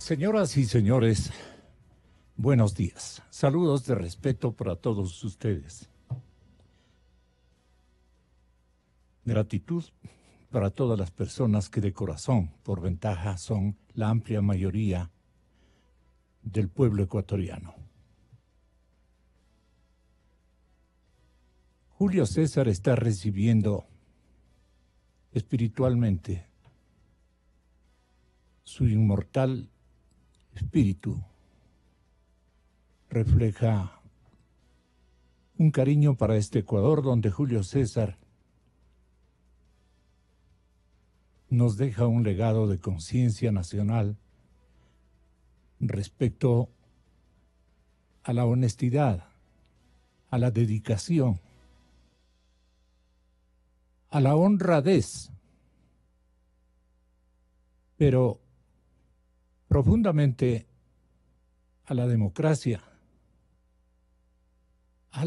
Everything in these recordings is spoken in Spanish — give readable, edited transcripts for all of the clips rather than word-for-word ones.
Señoras y señores, buenos días. Saludos de respeto para todos ustedes. Gratitud para todas las personas que de corazón, por ventaja, son la amplia mayoría del pueblo ecuatoriano. Julio César está recibiendo espiritualmente su inmortal espíritu. Refleja un cariño para este Ecuador donde Julio César nos deja un legado de conciencia nacional respecto a la honestidad, a la dedicación, a la honradez, pero profundamente a la democracia, a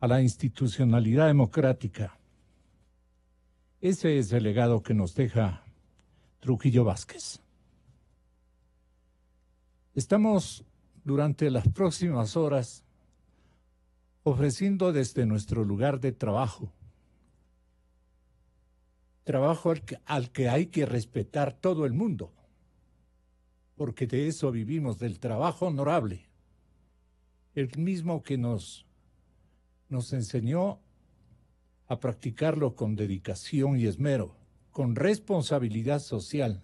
la institucionalidad democrática. Ese es el legado que nos deja Trujillo Vázquez. Estamos durante las próximas horas ofreciendo desde nuestro lugar de trabajo al que hay que respetar todo el mundo, porque de eso vivimos, del trabajo honorable, el mismo que nos enseñó a practicarlo con dedicación y esmero, con responsabilidad social.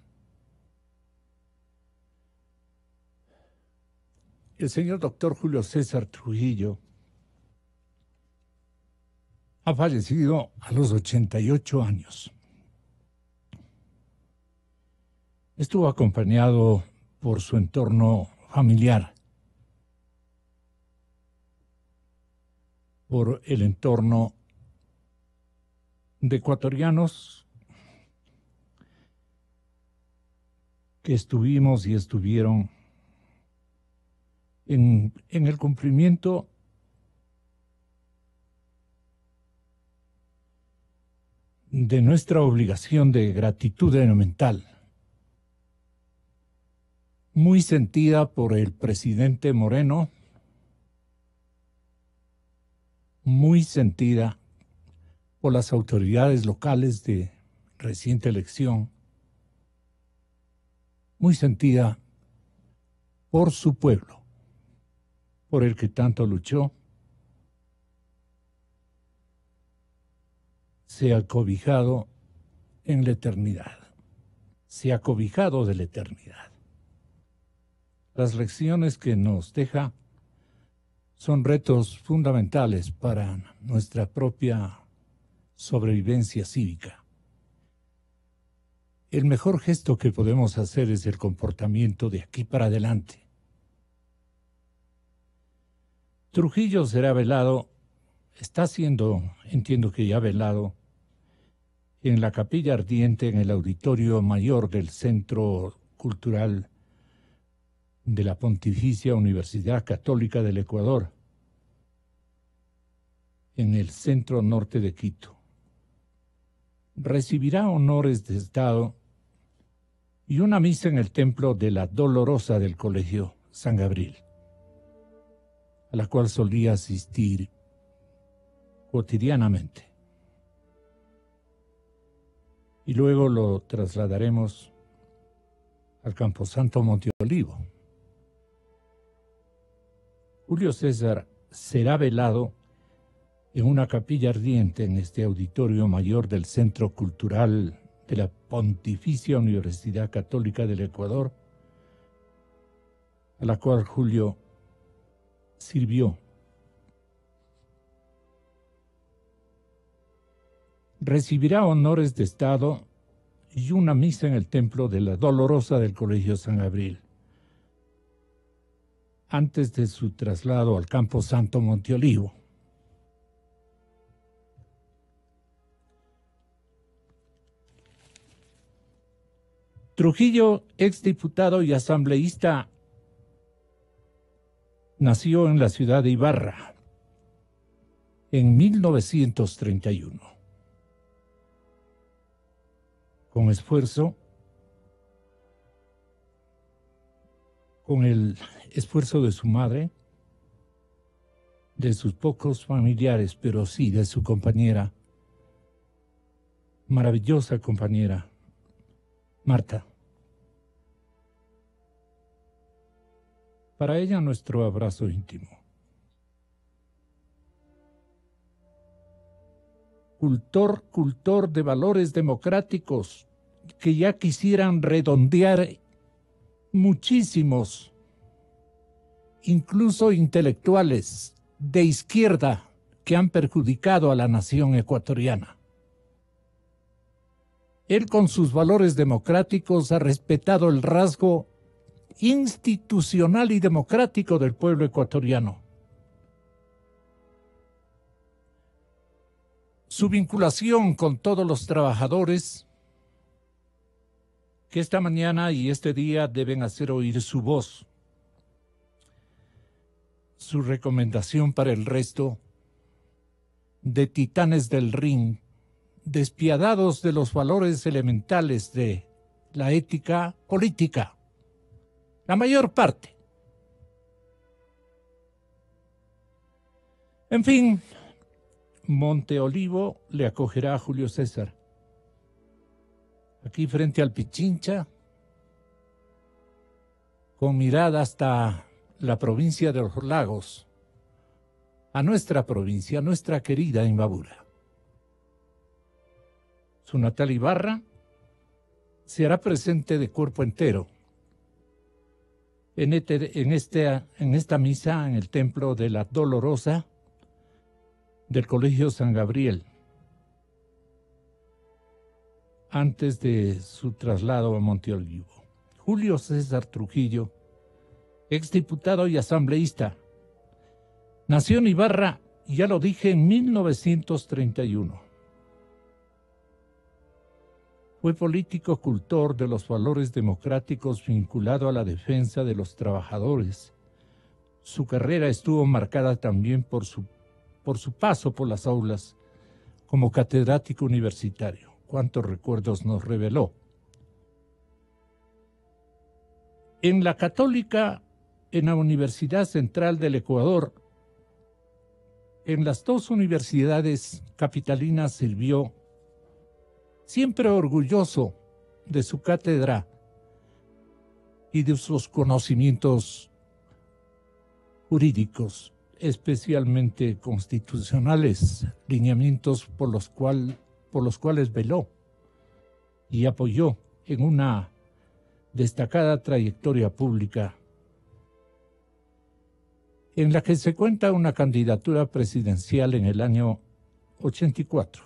El señor doctor Julio César Trujillo ha fallecido a los 88 años. Estuvo acompañado por su entorno familiar, por el entorno de ecuatorianos que estuvimos y estuvieron en el cumplimiento de nuestra obligación de gratitud elemental, muy sentida por el presidente Moreno, muy sentida por las autoridades locales de reciente elección, muy sentida por su pueblo, por el que tanto luchó, se ha cobijado en la eternidad, se ha cobijado de la eternidad. Las lecciones que nos deja son retos fundamentales para nuestra propia sobrevivencia cívica. El mejor gesto que podemos hacer es el comportamiento de aquí para adelante. Trujillo será velado, está siendo, entiendo que ya velado, en la Capilla Ardiente en el Auditorio Mayor del Centro Cultural de la Pontificia Universidad Católica del Ecuador, en el centro norte de Quito. Recibirá honores de Estado y una misa en el templo de la Dolorosa del Colegio San Gabriel, a la cual solía asistir cotidianamente. Y luego lo trasladaremos al Camposanto Monte Olivo. Julio César será velado en una capilla ardiente en este auditorio mayor del Centro Cultural de la Pontificia Universidad Católica del Ecuador, a la cual Julio sirvió. Recibirá honores de Estado y una misa en el templo de la Dolorosa del Colegio San Gabriel, antes de su traslado al Camposanto Monte Olivo. Trujillo, exdiputado y asambleísta, nació en la ciudad de Ibarra en 1931. Con esfuerzo, con el esfuerzo de su madre, de sus pocos familiares, pero sí de su compañera, maravillosa compañera, Marta. Para ella nuestro abrazo íntimo. Cultor de valores democráticos que ya quisieran redondear muchísimos, incluso intelectuales de izquierda, que han perjudicado a la nación ecuatoriana. Él, con sus valores democráticos, ha respetado el rasgo institucional y democrático del pueblo ecuatoriano. Su vinculación con todos los trabajadores que esta mañana y este día deben hacer oír su voz. Su recomendación para el resto de titanes del ring, despiadados de los valores elementales de la ética política. La mayor parte. En fin, Monte Olivo le acogerá a Julio César. Aquí frente al Pichincha, con mirada hasta la provincia de los Lagos, a nuestra provincia, nuestra querida Imbabura. Su natal Ibarra se hará presente de cuerpo entero en esta misa en el Templo de la Dolorosa del Colegio San Gabriel, antes de su traslado a Monte Olivo. Julio César Trujillo, exdiputado y asambleísta, nació en Ibarra, ya lo dije, en 1931. Fue político cultor de los valores democráticos vinculado a la defensa de los trabajadores. Su carrera estuvo marcada también por su paso por las aulas como catedrático universitario. Cuántos recuerdos nos reveló. En la Católica, en la Universidad Central del Ecuador, en las dos universidades capitalinas sirvió, siempre orgulloso de su cátedra y de sus conocimientos jurídicos, especialmente constitucionales, lineamientos por los cuales veló y apoyó en una destacada trayectoria pública, en la que se cuenta una candidatura presidencial en el año 84.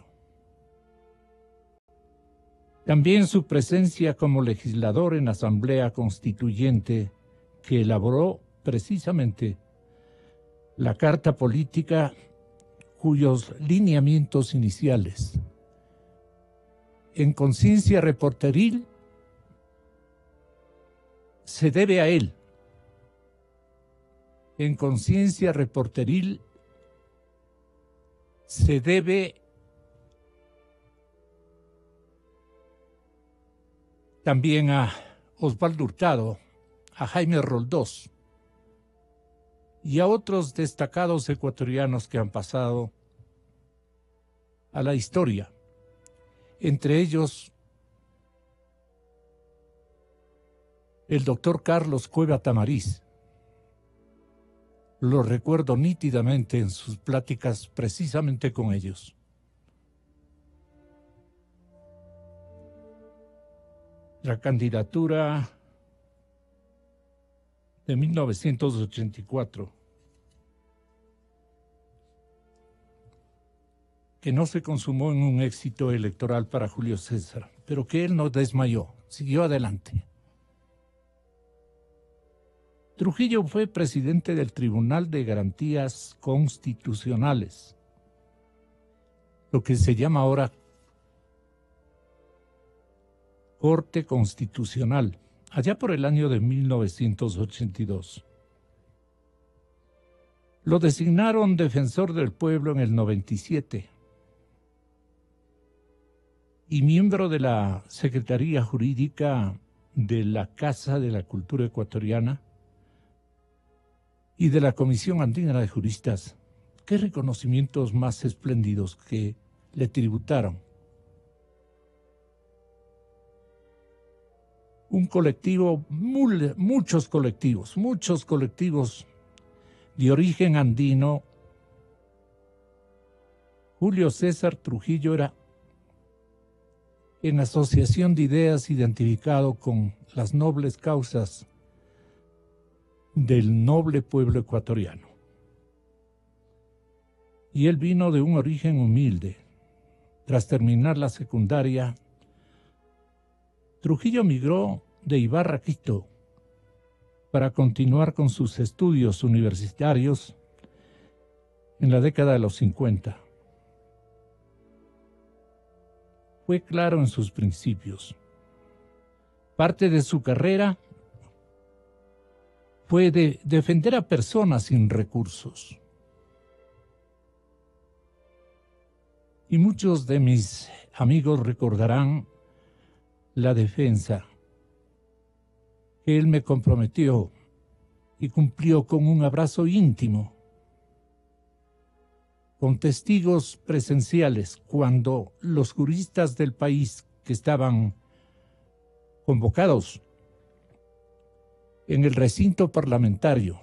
También su presencia como legislador en la Asamblea Constituyente, que elaboró precisamente la Carta Política, cuyos lineamientos iniciales, en conciencia reporteril, se debe a él. En conciencia reporteril se debe también a Osvaldo Hurtado, a Jaime Roldós y a otros destacados ecuatorianos que han pasado a la historia. Entre ellos, el doctor Carlos Cueva Tamariz. Lo recuerdo nítidamente en sus pláticas precisamente con ellos. La candidatura de 1984, que no se consumó en un éxito electoral para Julio César, pero que él no desmayó, siguió adelante. Trujillo fue presidente del Tribunal de Garantías Constitucionales, lo que se llama ahora Corte Constitucional, allá por el año de 1982. Lo designaron defensor del pueblo en el 97 y miembro de la Secretaría Jurídica de la Casa de la Cultura Ecuatoriana y de la Comisión Andina de Juristas, qué reconocimientos más espléndidos que le tributaron. Un colectivo, muchos colectivos de origen andino. Julio César Trujillo era, en asociación de ideas, identificado con las nobles causas del noble pueblo ecuatoriano. Y él vino de un origen humilde. Tras terminar la secundaria, Trujillo migró de Ibarra a Quito para continuar con sus estudios universitarios en la década de los 50. Fue claro en sus principios. Parte de su carrera fue de defender a personas sin recursos. Y muchos de mis amigos recordarán la defensa que él me comprometió y cumplió con un abrazo íntimo, con testigos presenciales, cuando los juristas del país que estaban convocados en el recinto parlamentario,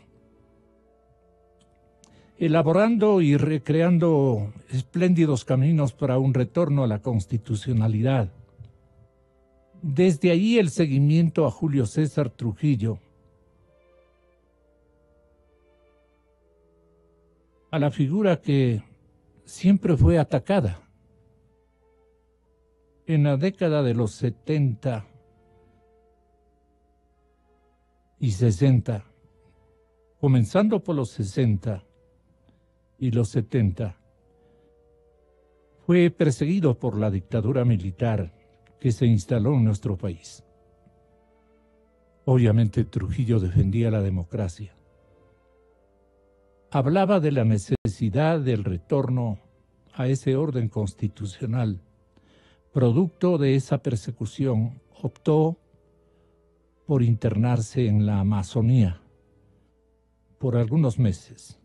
elaborando y recreando espléndidos caminos para un retorno a la constitucionalidad. Desde ahí el seguimiento a Julio César Trujillo, a la figura que siempre fue atacada. En la década de los 70 y 60, comenzando por los 60 y los 70, fue perseguido por la dictadura militar que se instaló en nuestro país. Obviamente Trujillo defendía la democracia. Hablaba de la necesidad del retorno a ese orden constitucional. Producto de esa persecución, optó por internarse en la Amazonía por algunos meses.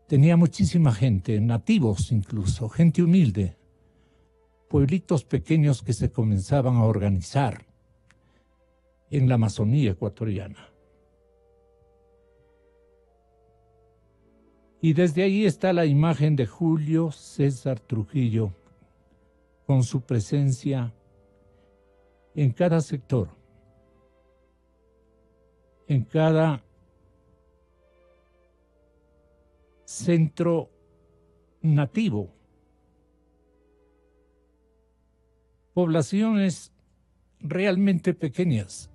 Tenía muchísima gente, nativos incluso, gente humilde, pueblitos pequeños que se comenzaban a organizar en la Amazonía ecuatoriana. Y desde ahí está la imagen de Julio César Trujillo, con su presencia en cada sector, en cada centro nativo, poblaciones realmente pequeñas.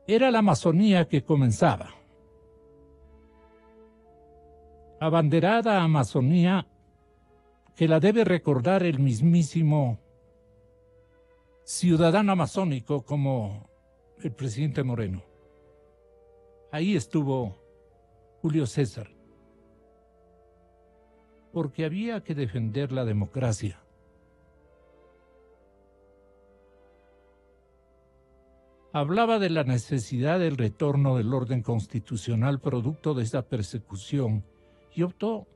Era la Amazonía que comenzaba. Abanderada Amazonía que la debe recordar el mismísimo ciudadano amazónico como el presidente Moreno. Ahí estuvo Julio César, porque había que defender la democracia. Hablaba de la necesidad del retorno del orden constitucional producto de esa persecución y optó,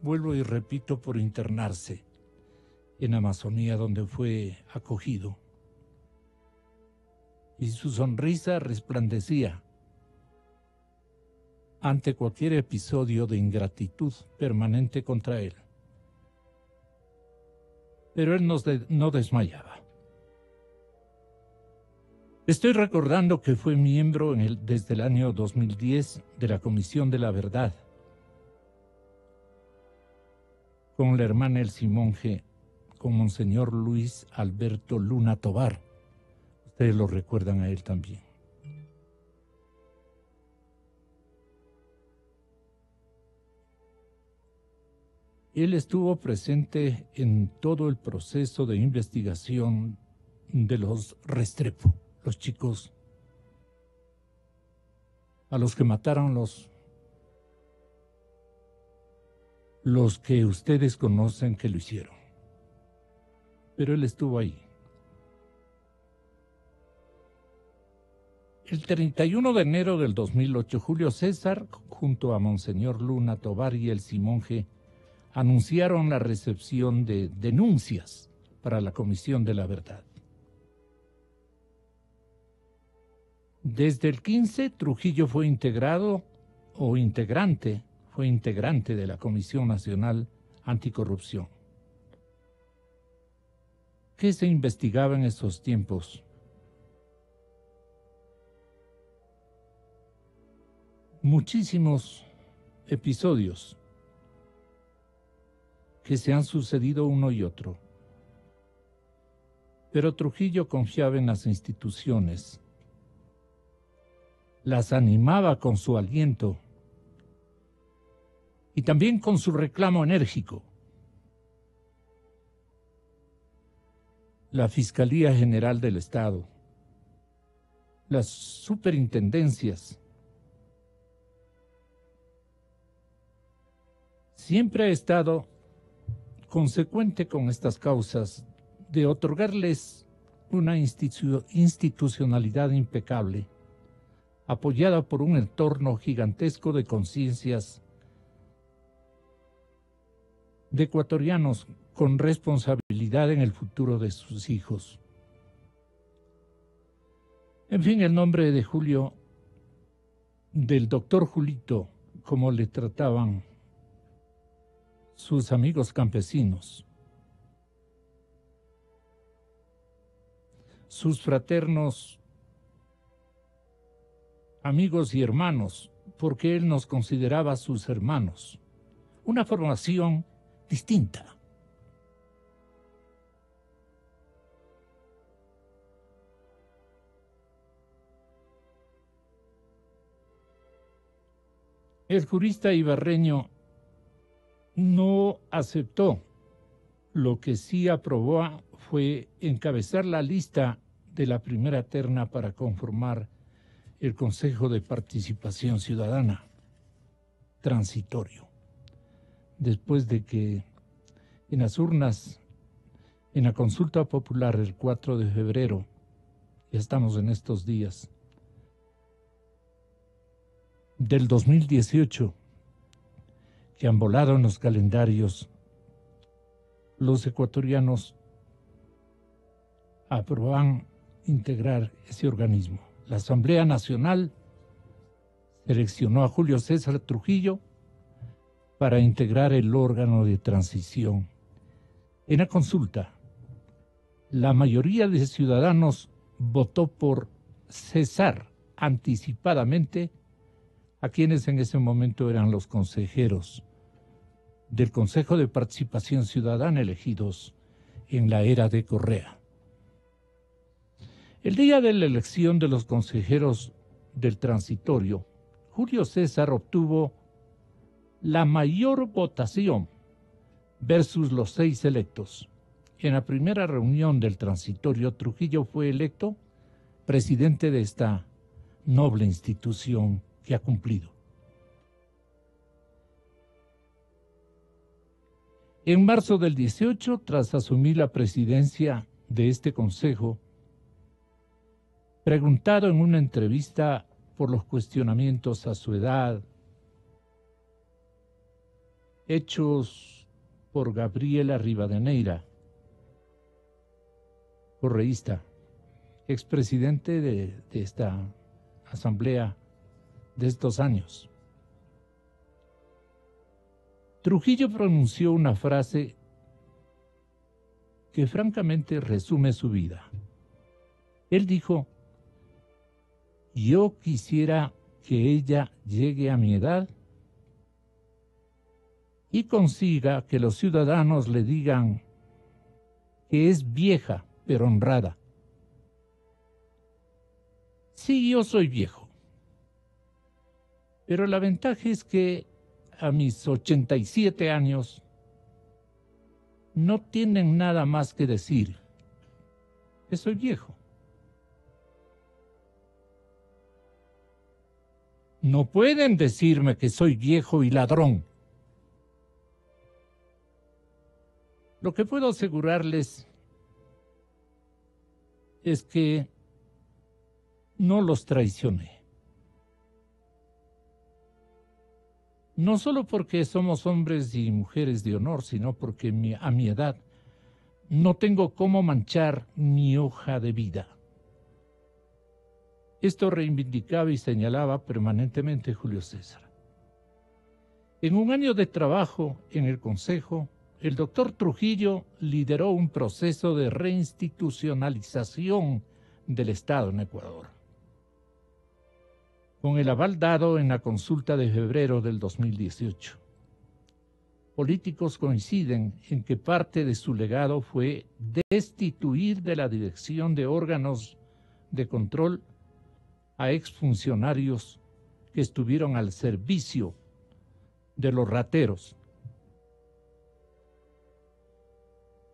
vuelvo y repito, por internarse en Amazonía, donde fue acogido. Y su sonrisa resplandecía ante cualquier episodio de ingratitud permanente contra él. Pero él no desmayaba. Estoy recordando que fue miembro desde el año 2010 de la Comisión de la Verdad, con la hermana Elsie Monge, con Monseñor Luis Alberto Luna Tovar. Ustedes lo recuerdan a él también. Él estuvo presente en todo el proceso de investigación de los Restrepo, los chicos a los que mataron los que ustedes conocen que lo hicieron. Pero él estuvo ahí. El 31 de enero del 2008, Julio César, junto a Monseñor Luna Tovar y el Simonje, anunciaron la recepción de denuncias para la Comisión de la Verdad. Desde el 15, Trujillo fue integrante de la Comisión Nacional Anticorrupción. ¿Qué se investigaba en esos tiempos? Muchísimos episodios que se han sucedido uno y otro. Pero Trujillo confiaba en las instituciones, las animaba con su aliento y también con su reclamo enérgico. La Fiscalía General del Estado, las superintendencias, siempre ha estado consecuente con estas causas de otorgarles una institucionalidad impecable, apoyada por un entorno gigantesco de conciencias de ecuatorianos con responsabilidad en el futuro de sus hijos. En fin, el nombre de Julio, del doctor Julito, como le trataban sus amigos campesinos, sus fraternos amigos y hermanos, porque él nos consideraba sus hermanos. Una formación distinta. El jurista ibarreño no aceptó. Lo que sí aprobó fue encabezar la lista de la primera terna para conformar el Consejo de Participación Ciudadana transitorio, después de que en las urnas, en la consulta popular el 4 de febrero, ya estamos en estos días, del 2018, que han volado en los calendarios, los ecuatorianos aproban integrar ese organismo. La Asamblea Nacional seleccionó a Julio César Trujillo para integrar el órgano de transición. En la consulta, la mayoría de ciudadanos votó por cesar anticipadamente a quienes en ese momento eran los consejeros del Consejo de Participación Ciudadana elegidos en la era de Correa. El día de la elección de los consejeros del transitorio, Julio César obtuvo la mayor votación versus los 6 electos. En la primera reunión del transitorio, Trujillo fue electo presidente de esta noble institución que ha cumplido. En marzo del 18, tras asumir la presidencia de este consejo, preguntado en una entrevista por los cuestionamientos a su edad, hechos por Gabriela Rivadeneira, correísta, expresidente de esta asamblea de estos años, Trujillo pronunció una frase que francamente resume su vida. Él dijo: yo quisiera que ella llegue a mi edad y consiga que los ciudadanos le digan que es vieja pero honrada. Sí, yo soy viejo, pero la ventaja es que a mis 87 años no tienen nada más que decir que soy viejo. No pueden decirme que soy viejo y ladrón. Lo que puedo asegurarles es que no los traicioné. No solo porque somos hombres y mujeres de honor, sino porque a mi edad no tengo cómo manchar mi hoja de vida. Esto reivindicaba y señalaba permanentemente Julio César. En un año de trabajo en el Consejo, el doctor Trujillo lideró un proceso de reinstitucionalización del Estado en Ecuador, con el aval dado en la consulta de febrero del 2018. Políticos coinciden en que parte de su legado fue destituir de la dirección de órganos de control a exfuncionarios que estuvieron al servicio de los rateros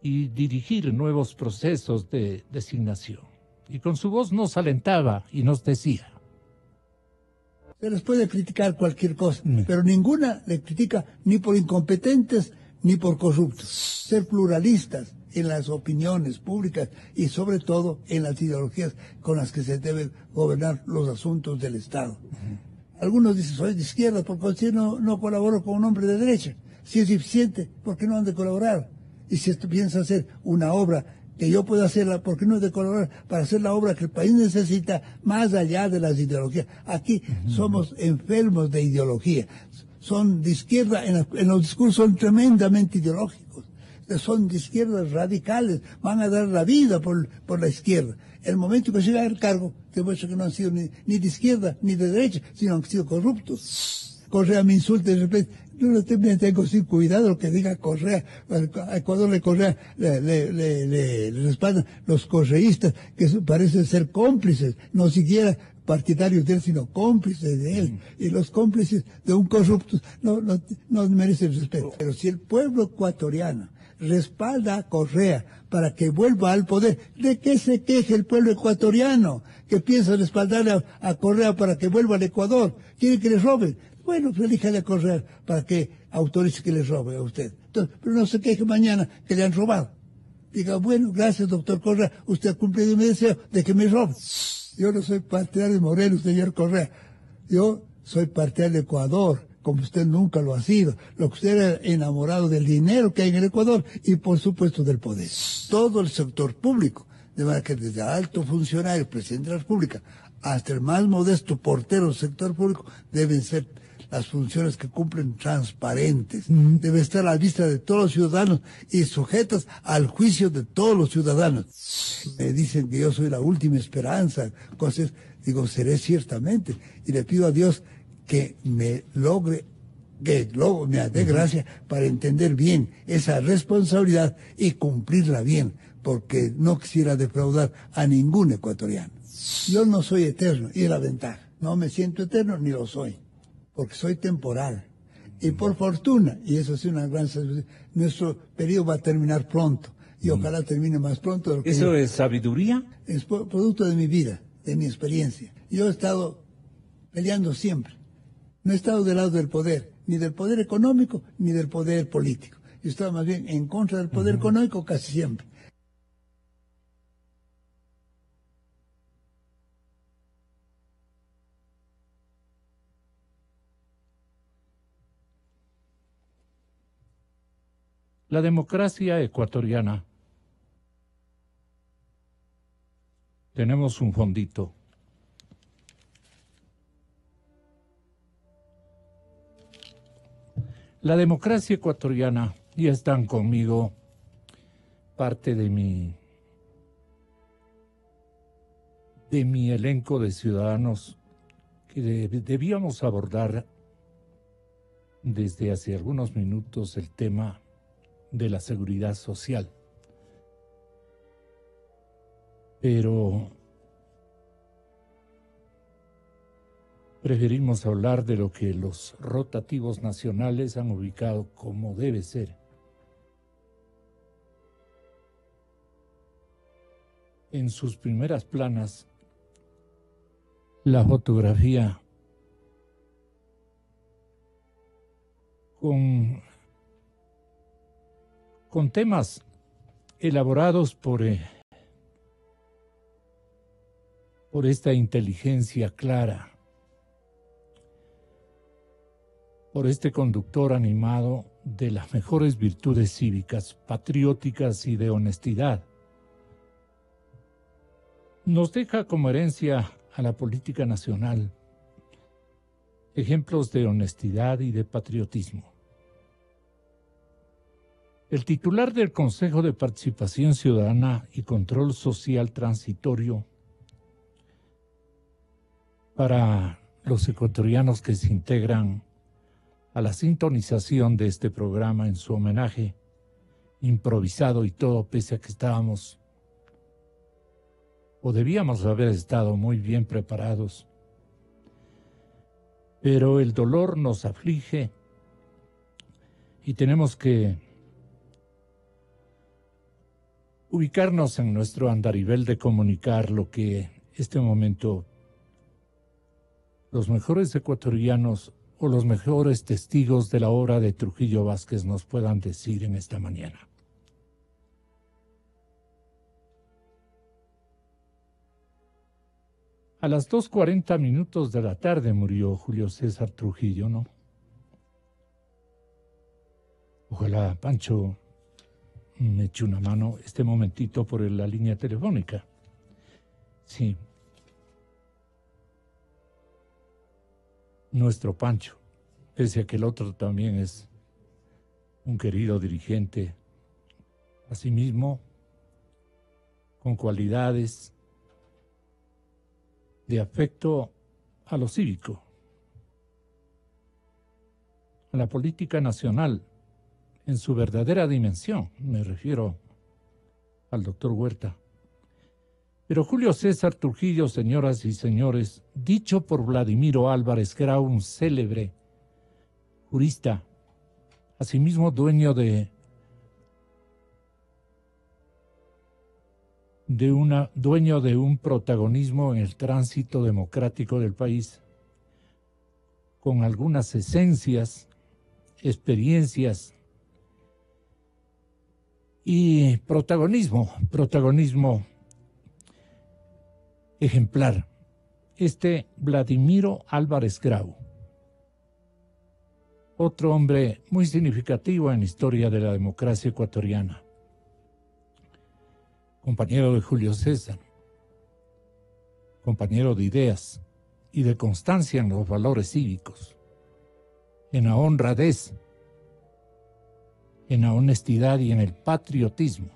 y dirigir nuevos procesos de designación. Y con su voz nos alentaba y nos decía: se les puede criticar cualquier cosa, pero ninguna le critica ni por incompetentes ni por corruptos. Ser pluralistas en las opiniones públicas y sobre todo en las ideologías con las que se deben gobernar los asuntos del Estado. Algunos dicen, soy de izquierda, porque no colaboro con un hombre de derecha. Si es eficiente, ¿por qué no han de colaborar? Y si esto piensa hacer una obra que yo pueda hacerla, ¿por qué no han de colaborar para hacer la obra que el país necesita más allá de las ideologías? Aquí somos enfermos de ideología. Son de izquierda, en los discursos son tremendamente ideológicos. Son de izquierdas radicales, van a dar la vida por la izquierda. El momento que llega al cargo, demuestra que no han sido ni de izquierda ni de derecha, sino han sido corruptos. Correa me insulta de repente. Yo no tengo sin cuidado lo que diga Correa. A Ecuador le respaldan los correístas, que parecen ser cómplices, no siquiera partidarios de él, sino cómplices de él. Y los cómplices de un corrupto no merecen respeto. Pero si el pueblo ecuatoriano respalda a Correa para que vuelva al poder, ¿de qué se queja el pueblo ecuatoriano que piensa respaldarle a Correa para que vuelva al Ecuador? ¿Quiere que le roben? Bueno, pues elíjale a Correa para que autorice que le robe a usted. Entonces, pero no se queje mañana que le han robado. Diga, bueno, gracias, doctor Correa, usted ha cumplido mi deseo de que me robe. Yo no soy partidario de Morelos, señor Correa. Yo soy partidario de Ecuador, como usted nunca lo ha sido. Lo que usted era enamorado del dinero que hay en el Ecuador y, por supuesto, del poder. Todo el sector público, de manera que desde alto funcionario, el presidente de la República, hasta el más modesto portero del sector público, deben ser las funciones que cumplen transparentes. Debe estar a la vista de todos los ciudadanos y sujetas al juicio de todos los ciudadanos. Me dicen que yo soy la última esperanza, cosas, digo, seré ciertamente, y le pido a Dios que me logre, que luego me dé gracia para entender bien esa responsabilidad y cumplirla bien, porque no quisiera defraudar a ningún ecuatoriano. Yo no soy eterno, y es la ventaja. No me siento eterno ni lo soy, porque soy temporal. Y por fortuna, y eso es una gran sabiduría, nuestro periodo va a terminar pronto, y ojalá termine más pronto de lo que ¿Eso es sabiduría? Es producto de mi vida, de mi experiencia. Yo he estado peleando siempre. No he estado del lado del poder, ni del poder económico, ni del poder político. Yo he estado más bien en contra del poder económico casi siempre. La democracia ecuatoriana, tenemos un fondito. La democracia ecuatoriana, ya están conmigo parte de mi elenco de ciudadanos que debíamos abordar desde hace algunos minutos el tema de la seguridad social. Pero preferimos hablar de lo que los rotativos nacionales han ubicado como debe ser. En sus primeras planas, la fotografía con temas elaborados por por esta inteligencia clara, por este conductor animado de las mejores virtudes cívicas, patrióticas y de honestidad. Nos deja como herencia a la política nacional ejemplos de honestidad y de patriotismo. El titular del Consejo de Participación Ciudadana y Control Social Transitorio para los ecuatorianos que se integran a la sintonización de este programa en su homenaje, improvisado y todo, pese a que estábamos o debíamos haber estado muy bien preparados. Pero el dolor nos aflige y tenemos que ubicarnos en nuestro andarivel de comunicar lo que este momento los mejores ecuatorianos o los mejores testigos de la obra de Trujillo Vázquez nos puedan decir en esta mañana. A las 2:40 de la tarde murió Julio César Trujillo, ¿no? Ojalá Pancho me eche una mano este momentito por la línea telefónica. Sí. Nuestro Pancho, pese a que el otro también es un querido dirigente, asimismo, con cualidades de afecto a lo cívico, a la política nacional, en su verdadera dimensión, me refiero al doctor Huerta. Pero Julio César Trujillo, señoras y señores, dicho por Vladimiro Álvarez, que era un célebre jurista, asimismo dueño de un protagonismo en el tránsito democrático del país, con algunas esencias, experiencias y protagonismo ejemplar. Vladimiro Álvarez Grau, otro hombre muy significativo en la historia de la democracia ecuatoriana, compañero de Julio César, compañero de ideas y de constancia en los valores cívicos, en la honradez, en la honestidad y en el patriotismo.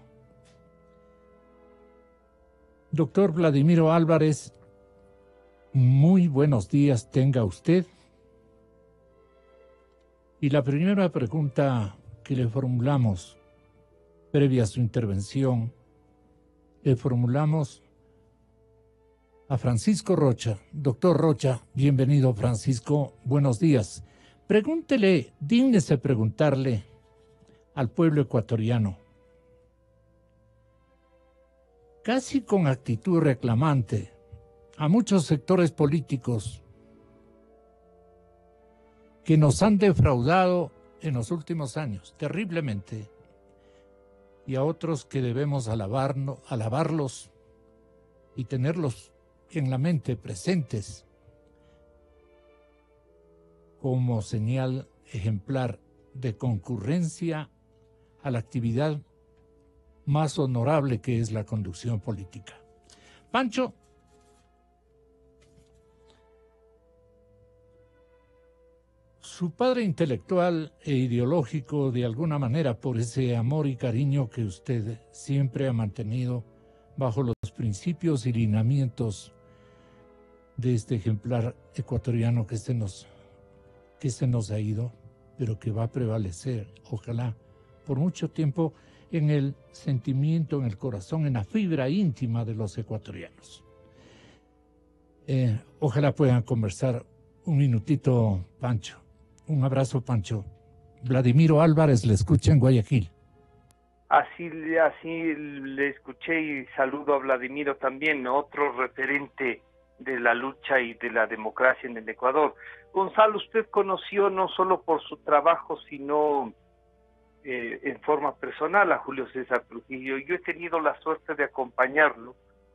Doctor Vladimiro Álvarez, muy buenos días tenga usted. Y la primera pregunta que le formulamos previa a su intervención, le formulamos a Francisco Rocha. Doctor Rocha, bienvenido Francisco, buenos días. Pregúntele, dígnese preguntarle al pueblo ecuatoriano, casi con actitud reclamante, a muchos sectores políticos que nos han defraudado en los últimos años, terriblemente, y a otros que debemos alabarlos y tenerlos en la mente presentes como señal ejemplar de concurrencia a la actividad más honorable que es la conducción política. Pancho, su padre intelectual e ideológico, de alguna manera, por ese amor y cariño que usted siempre ha mantenido bajo los principios y lineamientos de este ejemplar ecuatoriano que se nos ha ido, pero que va a prevalecer, ojalá, por mucho tiempo en el sentimiento, en el corazón, en la fibra íntima de los ecuatorianos. Ojalá puedan conversar un minutito, Pancho. Un abrazo, Pancho. Vladimiro Álvarez le escucha en Guayaquil. Así le escuché y saludo a Vladimiro también, otro referente de la lucha y de la democracia en el Ecuador. Gonzalo, usted conoció no solo por su trabajo, sino en forma personal a Julio César Trujillo. Yo he tenido la suerte de acompañarlo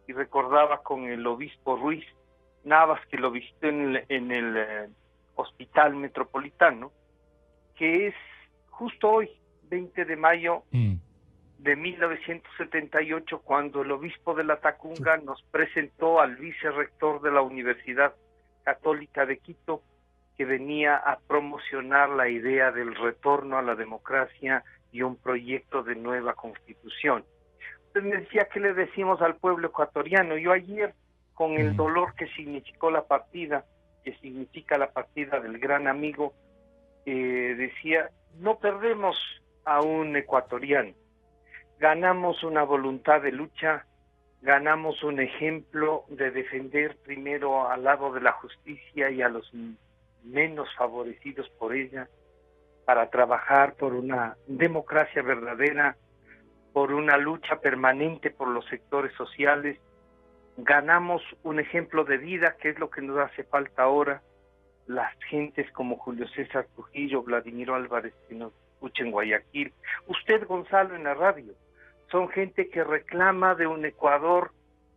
y recordaba con el obispo Ruiz Navas, que lo visitó en el Hospital Metropolitano, que es justo hoy, 20 de mayo de 1978, cuando el obispo de la Tacunga nos presentó al vicerrector de la Universidad Católica de Quito, que venía a promocionar la idea del retorno a la democracia y un proyecto de nueva constitución. Usted me decía, ¿qué le decimos al pueblo ecuatoriano? Yo ayer, con el dolor que significó la partida, que significa la partida del gran amigo, decía, no perdemos a un ecuatoriano, ganamos una voluntad de lucha, ganamos un ejemplo de defender primero al lado de la justicia y a los menos favorecidos por ella, para trabajar por una democracia verdadera, por una lucha permanente por los sectores sociales. Ganamos un ejemplo de vida, que es lo que nos hace falta ahora. Las gentes como Julio César Trujillo, Vladimiro Álvarez, que nos escucha en Guayaquil, usted, Gonzalo, en la radio, son gente que reclama de un Ecuador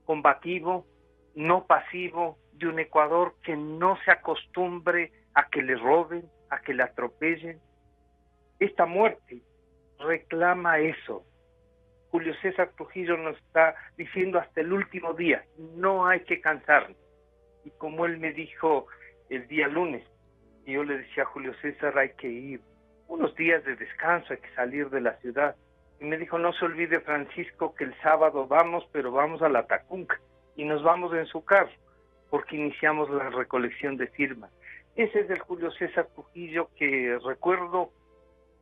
combativo, no pasivo, de un Ecuador que no se acostumbre a que le roben, a que le atropellen. Esta muerte reclama eso. Julio César Trujillo nos está diciendo hasta el último día, no hay que cansarnos. Y como él me dijo el día lunes, y yo le decía a Julio César, hay que ir unos días de descanso, hay que salir de la ciudad. Y me dijo, no se olvide, Francisco, que el sábado vamos, pero vamos a la Tacunga, y nos vamos en su carro, porque iniciamos la recolección de firmas. Ese es el Julio César Trujillo que recuerdo,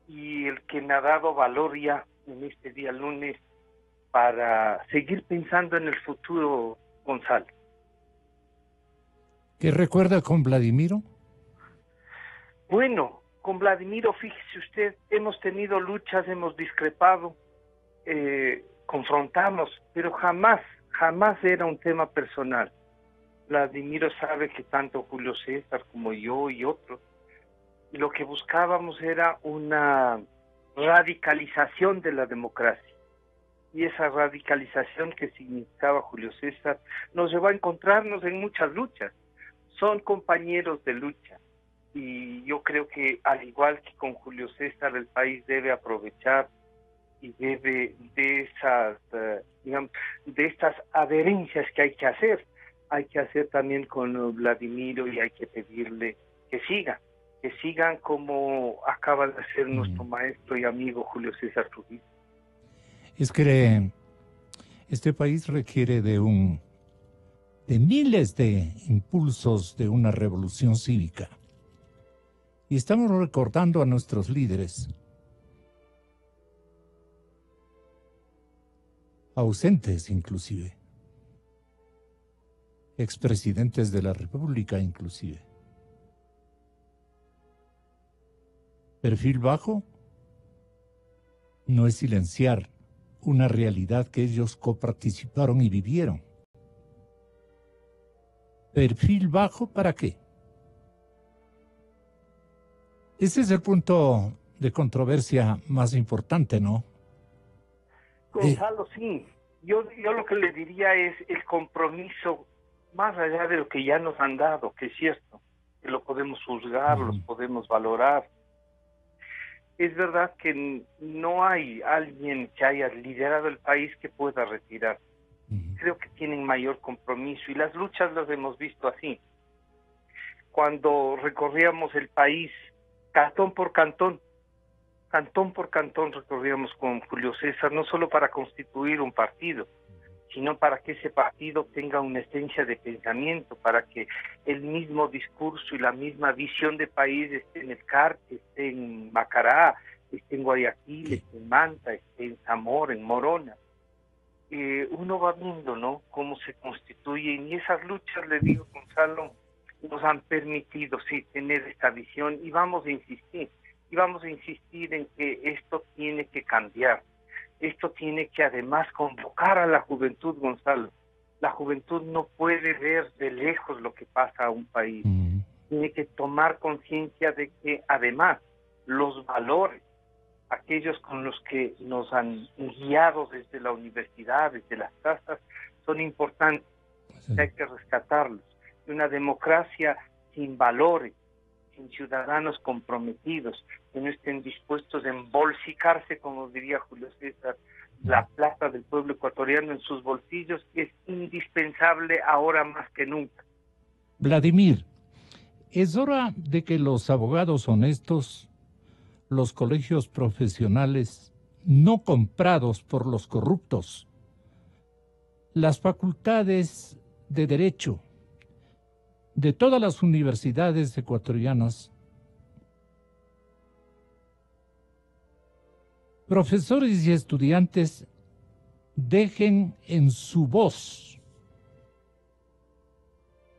y el que me ha dado valor ya en este día lunes para seguir pensando en el futuro, Gonzalo. ¿Qué recuerda con Vladimiro? Bueno, con Vladimiro, fíjese usted, hemos tenido luchas, hemos discrepado, confrontamos, pero jamás era un tema personal. Vladimiro sabe que tanto Julio César como yo y otros, lo que buscábamos era una radicalización de la democracia. Y esa radicalización que significaba Julio César nos llevó a encontrarnos en muchas luchas. Son compañeros de lucha. Y yo creo que, al igual que con Julio César, el país debe aprovechar y debe de estas adherencias que hay que hacer también con Vladimiro, y hay que pedirle que sigan como acaba de hacer nuestro maestro y amigo Julio César Trujillo. Es que este país requiere de miles de impulsos de una revolución cívica. Y estamos recordando a nuestros líderes ausentes, inclusive, expresidentes de la República, inclusive. Perfil bajo no es silenciar una realidad que ellos coparticiparon y vivieron. ¿Perfil bajo para qué? Ese es el punto de controversia más importante, ¿no? Gonzalo, sí. Yo lo que le diría es el compromiso, más allá de lo que ya nos han dado, que es cierto, que lo podemos juzgar, los podemos valorar. Es verdad que no hay alguien que haya liderado el país que pueda retirar. Creo que tienen mayor compromiso, y las luchas las hemos visto así. Cuando recorríamos el país, cantón por cantón recorríamos con Julio César, no solo para constituir un partido, sino para que ese partido tenga una esencia de pensamiento, para que el mismo discurso y la misma visión de país esté en el Carchi, esté en Macará, esté en Guayaquil, esté en Manta, esté en Zamora, en Morona. Uno va viendo, ¿no?, cómo se constituyen, y esas luchas, le digo, Gonzalo, nos han permitido, sí, tener esta visión, y vamos a insistir en que esto tiene que cambiar. Esto tiene que además convocar a la juventud, Gonzalo. La juventud no puede ver de lejos lo que pasa a un país. Tiene que tomar conciencia de que además los valores, aquellos con los que nos han guiado desde la universidad, desde las casas, son importantes, Sí. hay que rescatarlos. Y una democracia sin valores, sin ciudadanos comprometidos, que no estén dispuestos a embolsicarse, como diría Julio César, la plata del pueblo ecuatoriano en sus bolsillos, es indispensable ahora más que nunca. Vladimir, es hora de que los abogados honestos, los colegios profesionales no comprados por los corruptos, las facultades de Derecho de todas las universidades ecuatorianas, profesores y estudiantes dejen en su voz,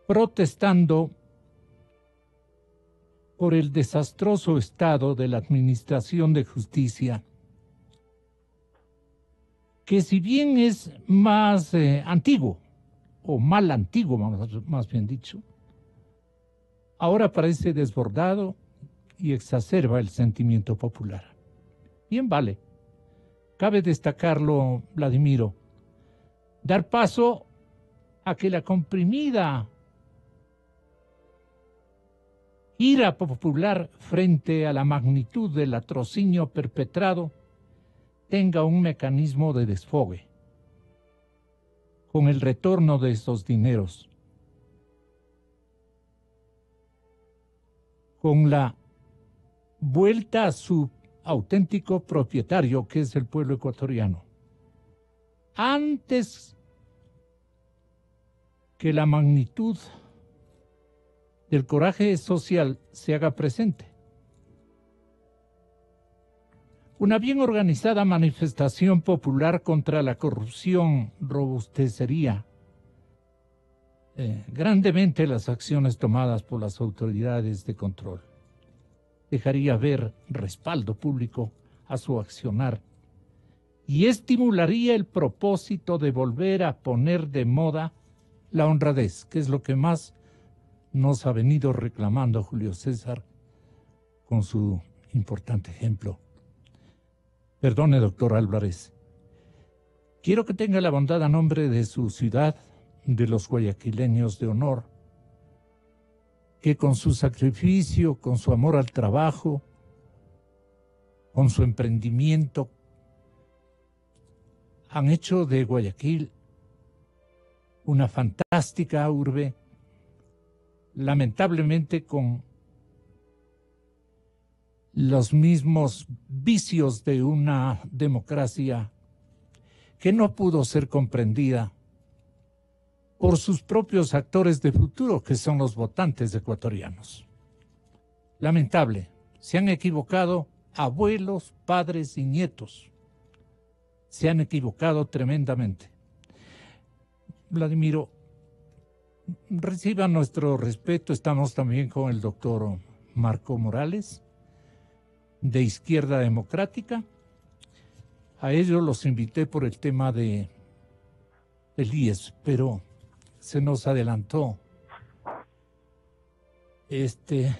protestando por el desastroso estado de la administración de justicia, que si bien es más antiguo, o mal antiguo, más bien dicho, ahora parece desbordado y exacerba el sentimiento popular. Bien vale. Cabe destacarlo, Vladimiro, dar paso a que la comprimida ira popular frente a la magnitud del atrocinio perpetrado tenga un mecanismo de desfogue con el retorno de estos dineros, con la vuelta a su auténtico propietario, que es el pueblo ecuatoriano, antes que la magnitud del coraje social se haga presente. Una bien organizada manifestación popular contra la corrupción robustecería grandemente las acciones tomadas por las autoridades de control. Dejaría ver respaldo público a su accionar y estimularía el propósito de volver a poner de moda la honradez, que es lo que más nos ha venido reclamando Julio César con su importante ejemplo. Perdone, doctor Álvarez. Quiero que tenga la bondad a nombre de su ciudad, de los guayaquileños de honor, que con su sacrificio, con su amor al trabajo, con su emprendimiento, han hecho de Guayaquil una fantástica urbe, lamentablemente con los mismos vicios de una democracia que no pudo ser comprendida por sus propios actores de futuro, que son los votantes ecuatorianos. Lamentable, se han equivocado abuelos, padres y nietos. Se han equivocado tremendamente. Vladimiro, reciba nuestro respeto. Estamos también con el doctor Marco Morales, de Izquierda Democrática. A ellos los invité por el tema del IES, pero se nos adelantó este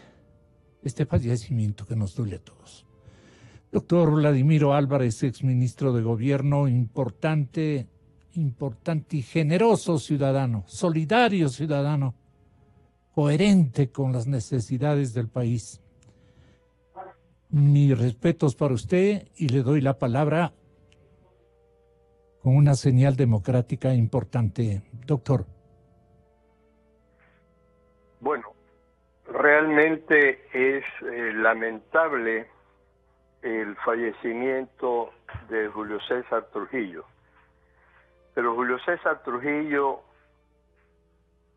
fallecimiento que nos duele a todos. Doctor Vladimiro Álvarez, exministro de Gobierno, importante y generoso ciudadano, solidario ciudadano, coherente con las necesidades del país. Mis respetos para usted y le doy la palabra con una señal democrática importante. Doctor. Bueno, realmente es lamentable el fallecimiento de Julio César Trujillo. Pero Julio César Trujillo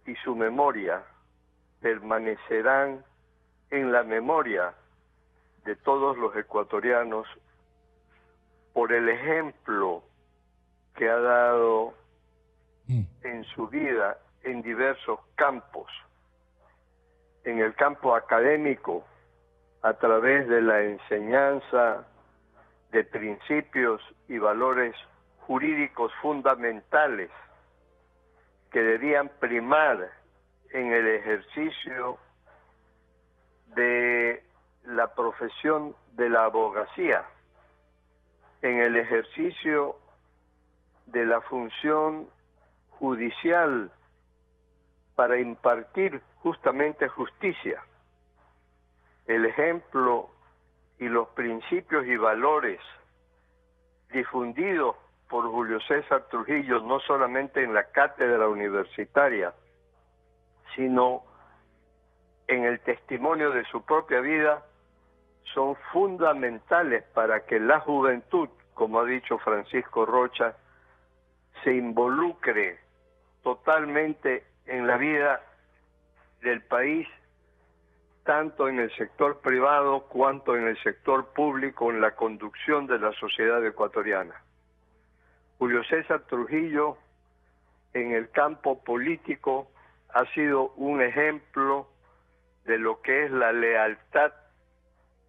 y su memoria permanecerán en la memoria de todos los ecuatorianos por el ejemplo que ha dado en su vida en diversos campos. En el campo académico, a través de la enseñanza de principios y valores jurídicos fundamentales que debían primar en el ejercicio de la profesión de la abogacía, en el ejercicio de la función judicial para impartir justamente justicia. El ejemplo y los principios y valores difundidos por Julio César Trujillo, no solamente en la cátedra universitaria, sino en el testimonio de su propia vida, son fundamentales para que la juventud, como ha dicho Francisco Rocha, se involucre totalmente en la vida del país, tanto en el sector privado cuanto en el sector público, en la conducción de la sociedad ecuatoriana. Julio César Trujillo, en el campo político, ha sido un ejemplo de lo que es la lealtad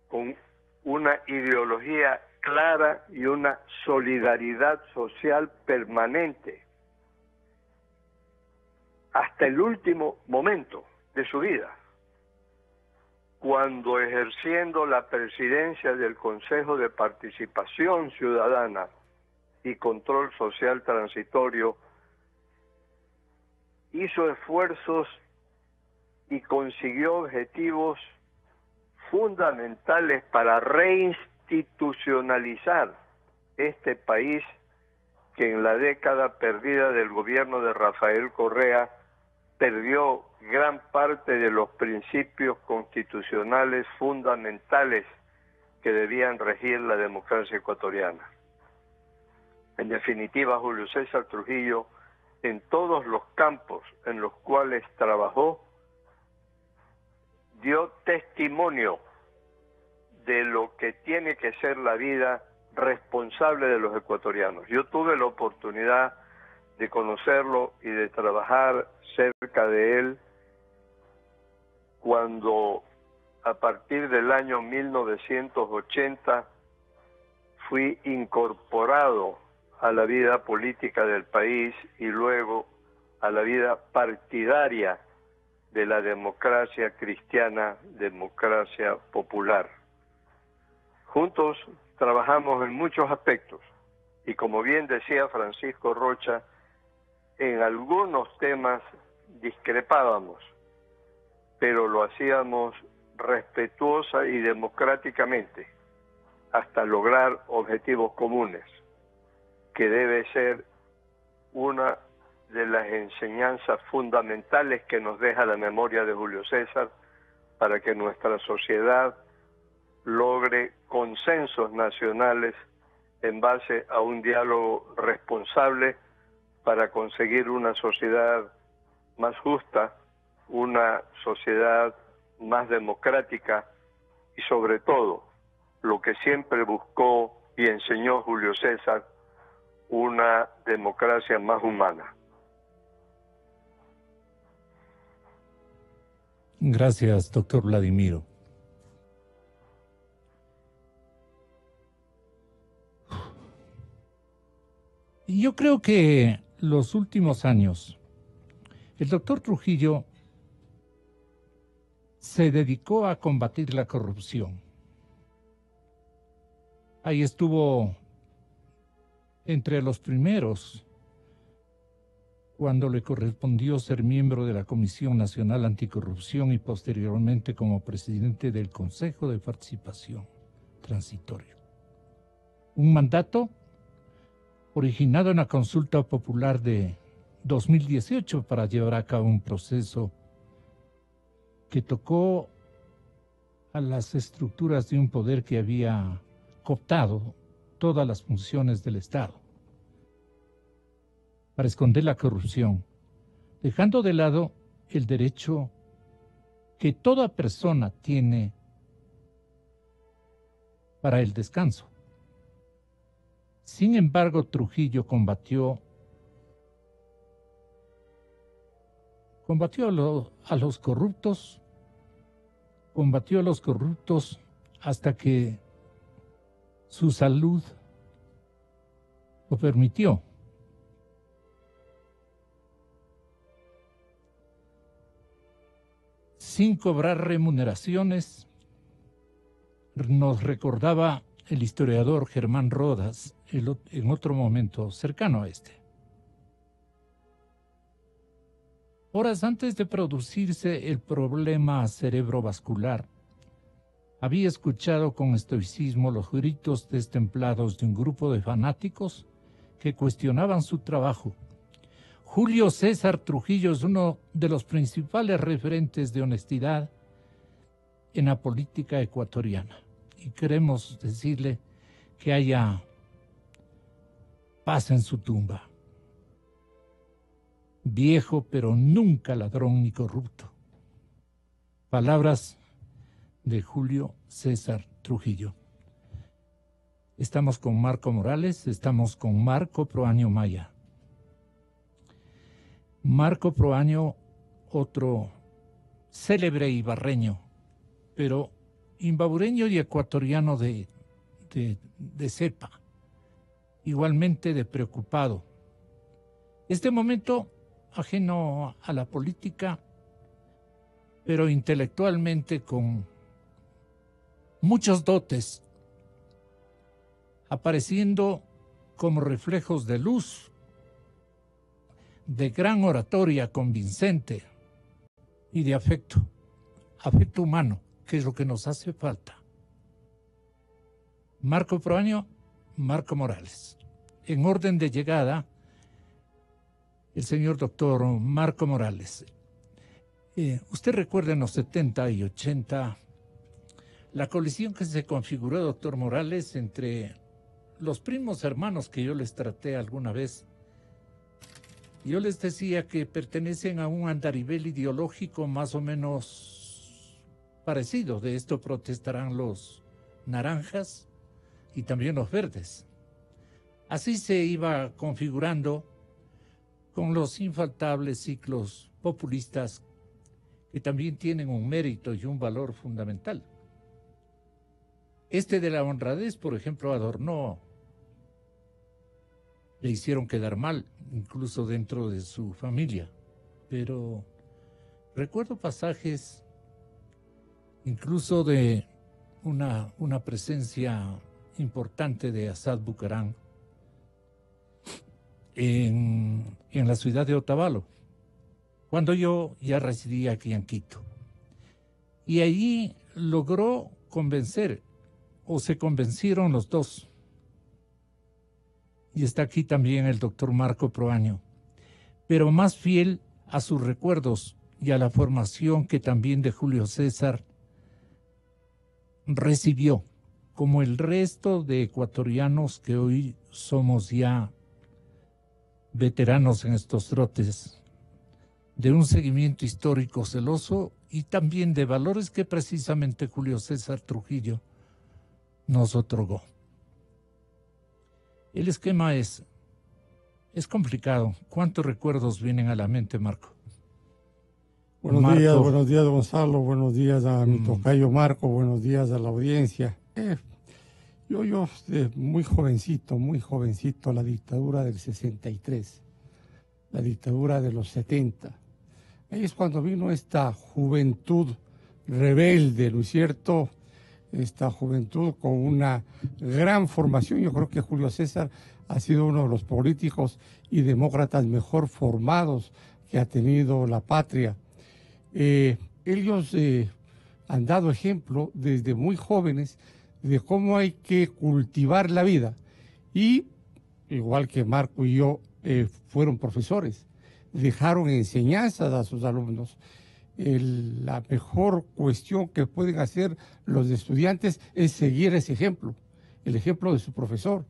con una ideología clara y una solidaridad social permanente hasta el último momento de su vida, cuando ejerciendo la presidencia del Consejo de Participación Ciudadana y Control Social Transitorio, hizo esfuerzos y consiguió objetivos fundamentales para reinstitucionalizar este país que en la década perdida del gobierno de Rafael Correa perdió gran parte de los principios constitucionales fundamentales que debían regir la democracia ecuatoriana. En definitiva, Julio César Trujillo, en todos los campos en los cuales trabajó, dio testimonio de lo que tiene que ser la vida responsable de los ecuatorianos. Yo tuve la oportunidad de conocerlo y de trabajar cerca de él cuando, a partir del año 1980, fui incorporado a la vida política del país y luego a la vida partidaria de la democracia cristiana, democracia popular. Juntos trabajamos en muchos aspectos y, como bien decía Francisco Rocha, en algunos temas discrepábamos, pero lo hacíamos respetuosa y democráticamente hasta lograr objetivos comunes, que debe ser una de las enseñanzas fundamentales que nos deja la memoria de Julio César para que nuestra sociedad logre consensos nacionales en base a un diálogo responsable para conseguir una sociedad más justa, una sociedad más democrática y, sobre todo, lo que siempre buscó y enseñó Julio César, una democracia más humana. Gracias, doctor Vladimiro. Y yo creo que los últimos años, el doctor Trujillo se dedicó a combatir la corrupción. Ahí estuvo entre los primeros cuando le correspondió ser miembro de la Comisión Nacional Anticorrupción y posteriormente como presidente del Consejo de Participación Transitorio. Un mandato originado en la consulta popular de 2018 para llevar a cabo un proceso que tocó a las estructuras de un poder que había cooptado todas las funciones del Estado para esconder la corrupción, dejando de lado el derecho que toda persona tiene para el descanso. Sin embargo, Trujillo combatió a los corruptos hasta que su salud lo permitió. Sin cobrar remuneraciones, nos recordaba el historiador Germán Rodas en otro momento cercano a este. Horas antes de producirse el problema cerebrovascular, había escuchado con estoicismo los gritos destemplados de un grupo de fanáticos que cuestionaban su trabajo. Julio César Trujillo es uno de los principales referentes de honestidad en la política ecuatoriana. Y queremos decirle que haya paz en su tumba. Viejo, pero nunca ladrón ni corrupto. Palabras de Julio César Trujillo. Estamos con Marco Morales, estamos con Marco Proaño Maya. Marco Proaño, otro célebre ibarreño, pero imbabureño y ecuatoriano de cepa, igualmente de preocupado. Este momento ajeno a la política, pero intelectualmente con muchos dotes, apareciendo como reflejos de luz, de gran oratoria convincente y de afecto humano, que es lo que nos hace falta. Marco Proaño, Marco Morales. En orden de llegada, el señor doctor Marco Morales. Usted recuerda en los 70 y 80 la colisión que se configuró, doctor Morales, entre los primos hermanos que yo les traté alguna vez. Yo les decía que pertenecen a un andarivel ideológico más o menos parecido. De esto protestarán los naranjas y también los verdes. Así se iba configurando con los infaltables ciclos populistas que también tienen un mérito y un valor fundamental. Este de la honradez, por ejemplo, adornó, le hicieron quedar mal, incluso dentro de su familia. Pero recuerdo pasajes, incluso de una presencia importante de Asad Bucarán en la ciudad de Otavalo, cuando yo ya residía aquí en Quito. Y allí logró convencer, o se convencieron los dos. Y está aquí también el doctor Marco Proaño, pero más fiel a sus recuerdos y a la formación que también de Julio César recibió, como el resto de ecuatorianos que hoy somos ya veteranos en estos trotes, de un seguimiento histórico celoso y también de valores que precisamente Julio César Trujillo nos otorgó. El esquema es complicado. ¿Cuántos recuerdos vienen a la mente, Marco? Buenos días, Gonzalo. Buenos días a mi tocayo Marco. Buenos días a la audiencia. Yo muy jovencito, la dictadura del 63, la dictadura de los 70. Ahí es cuando vino esta juventud rebelde, ¿no es cierto? Esta juventud con una gran formación. Yo creo que Julio César ha sido uno de los políticos y demócratas mejor formados que ha tenido la patria. Ellos han dado ejemplo desde muy jóvenes de cómo hay que cultivar la vida. Y, igual que Marco y yo, fueron profesores, dejaron enseñanzas a sus alumnos. La mejor cuestión que pueden hacer los estudiantes es seguir ese ejemplo, el ejemplo de su profesor,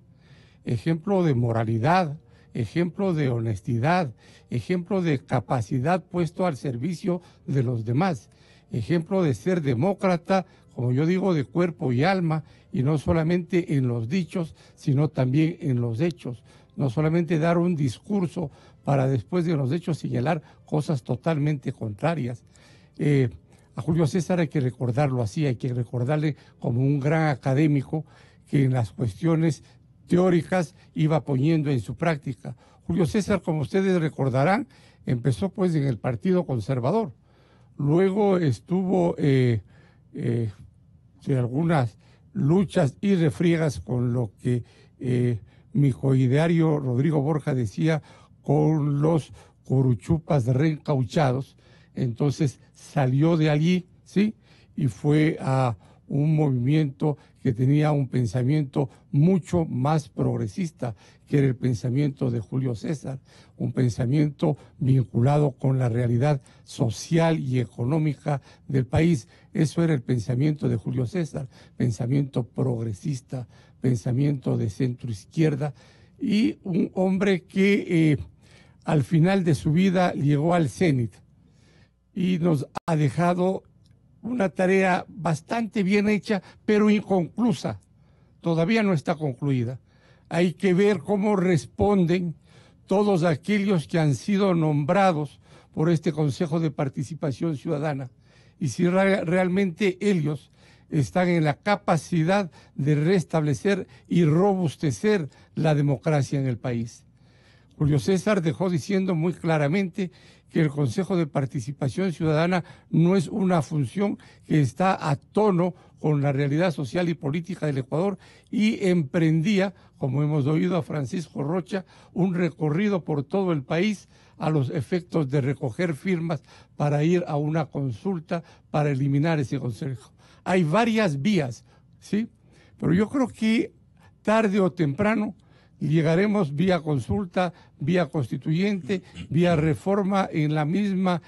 ejemplo de moralidad, ejemplo de honestidad, ejemplo de capacidad puesto al servicio de los demás, ejemplo de ser demócrata, como yo digo, de cuerpo y alma, y no solamente en los dichos, sino también en los hechos. No solamente dar un discurso para después de los hechos señalar cosas totalmente contrarias. A Julio César hay que recordarlo así, hay que recordarle como un gran académico que en las cuestiones teóricas iba poniendo en su práctica. Julio César, como ustedes recordarán, empezó pues en el Partido Conservador. Luego estuvo en algunas luchas y refriegas con lo que mi coideario Rodrigo Borja decía, con los coruchupas reencauchados. Entonces salió de allí, ¿sí? Y fue a un movimiento que tenía un pensamiento mucho más progresista, que era el pensamiento de Julio César, un pensamiento vinculado con la realidad social y económica del país. Eso era el pensamiento de Julio César, pensamiento progresista, pensamiento de centro izquierda, y un hombre que al final de su vida llegó al cénit y nos ha dejado una tarea bastante bien hecha, pero inconclusa. Todavía no está concluida. Hay que ver cómo responden todos aquellos que han sido nombrados por este Consejo de Participación Ciudadana y si realmente ellos están en la capacidad de restablecer y robustecer la democracia en el país. Julio César dejó diciendo muy claramente que el Consejo de Participación Ciudadana no es una función que está a tono con la realidad social y política del Ecuador, y emprendía, como hemos oído a Francisco Rocha, un recorrido por todo el país a los efectos de recoger firmas para ir a una consulta para eliminar ese consejo. Hay varias vías, ¿sí? Pero yo creo que tarde o temprano llegaremos vía consulta, vía constituyente, vía reforma en la misma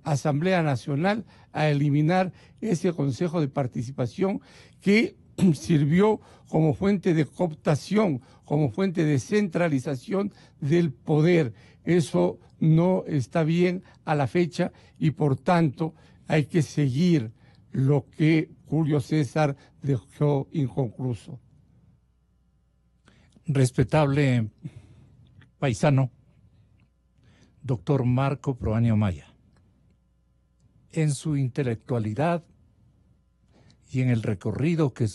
Asamblea Nacional a eliminar ese Consejo de Participación que sirvió como fuente de cooptación, como fuente de centralización del poder. Eso no está bien a la fecha y por tanto hay que seguir lo que Julio César dejó inconcluso. Respetable paisano, doctor Marco Proaño Maya, en su intelectualidad y en el recorrido que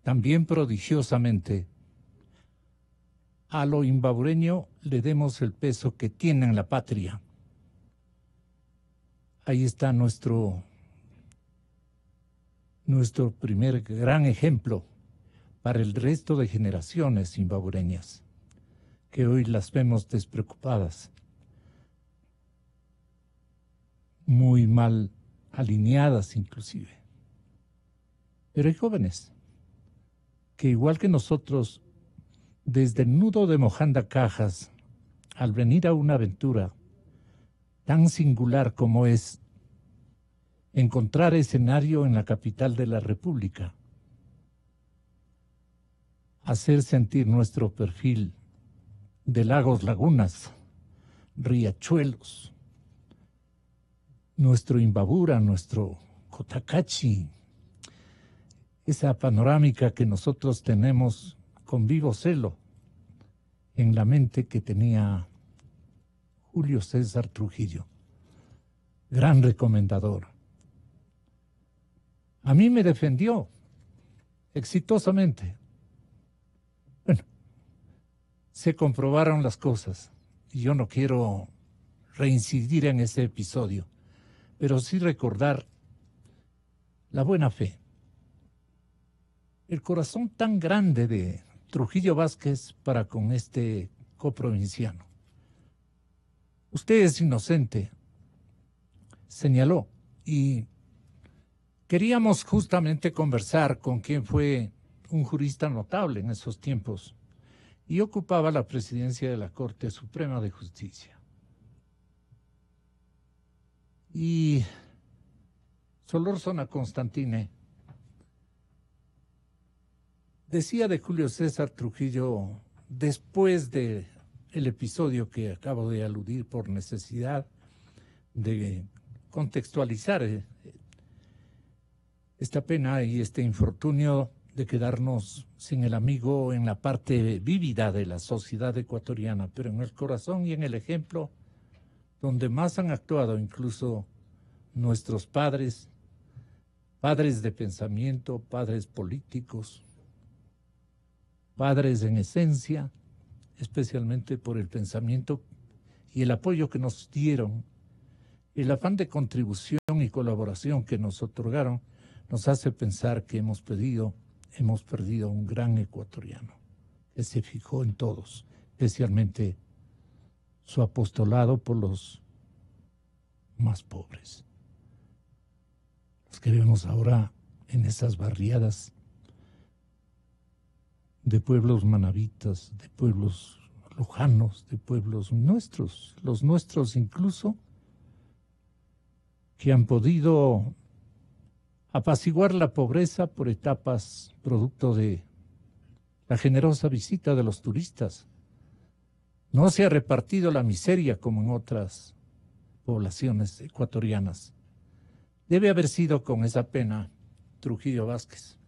también prodigiosamente a lo imbabureño le demos el peso que tiene en la patria. Ahí está nuestro primer gran ejemplo para el resto de generaciones imbabureñas, que hoy las vemos despreocupadas, muy mal alineadas inclusive. Pero hay jóvenes que, igual que nosotros, desde el nudo de Mojanda Cajas, al venir a una aventura tan singular como es encontrar escenario en la capital de la República, hacer sentir nuestro perfil de lagos, lagunas, riachuelos, nuestro Imbabura, nuestro Cotacachi, esa panorámica que nosotros tenemos con vivo celo en la mente que tenía Julio César Trujillo, gran recomendador. A mí me defendió exitosamente. Bueno, se comprobaron las cosas y yo no quiero reincidir en ese episodio, pero sí recordar la buena fe, el corazón tan grande de Trujillo Vázquez para con este coprovinciano. Usted es inocente, señaló, y queríamos justamente conversar con quien fue un jurista notable en esos tiempos y ocupaba la presidencia de la Corte Suprema de Justicia. Y Solórzano Constantine decía de Julio César Trujillo, después del episodio que acabo de aludir por necesidad de contextualizar esta pena y este infortunio de quedarnos sin el amigo en la parte vívida de la sociedad ecuatoriana, pero en el corazón y en el ejemplo donde más han actuado incluso nuestros padres, padres de pensamiento, padres políticos, padres en esencia, especialmente por el pensamiento y el apoyo que nos dieron, el afán de contribución y colaboración que nos otorgaron, nos hace pensar que hemos perdido un gran ecuatoriano que se fijó en todos, especialmente su apostolado por los más pobres. Los que vemos ahora en esas barriadas de pueblos manavitas, de pueblos lujanos, de pueblos nuestros, los nuestros incluso, que han podido apaciguar la pobreza por etapas producto de la generosa visita de los turistas. No se ha repartido la miseria como en otras poblaciones ecuatorianas. Debe haber sido con esa pena Trujillo Vázquez.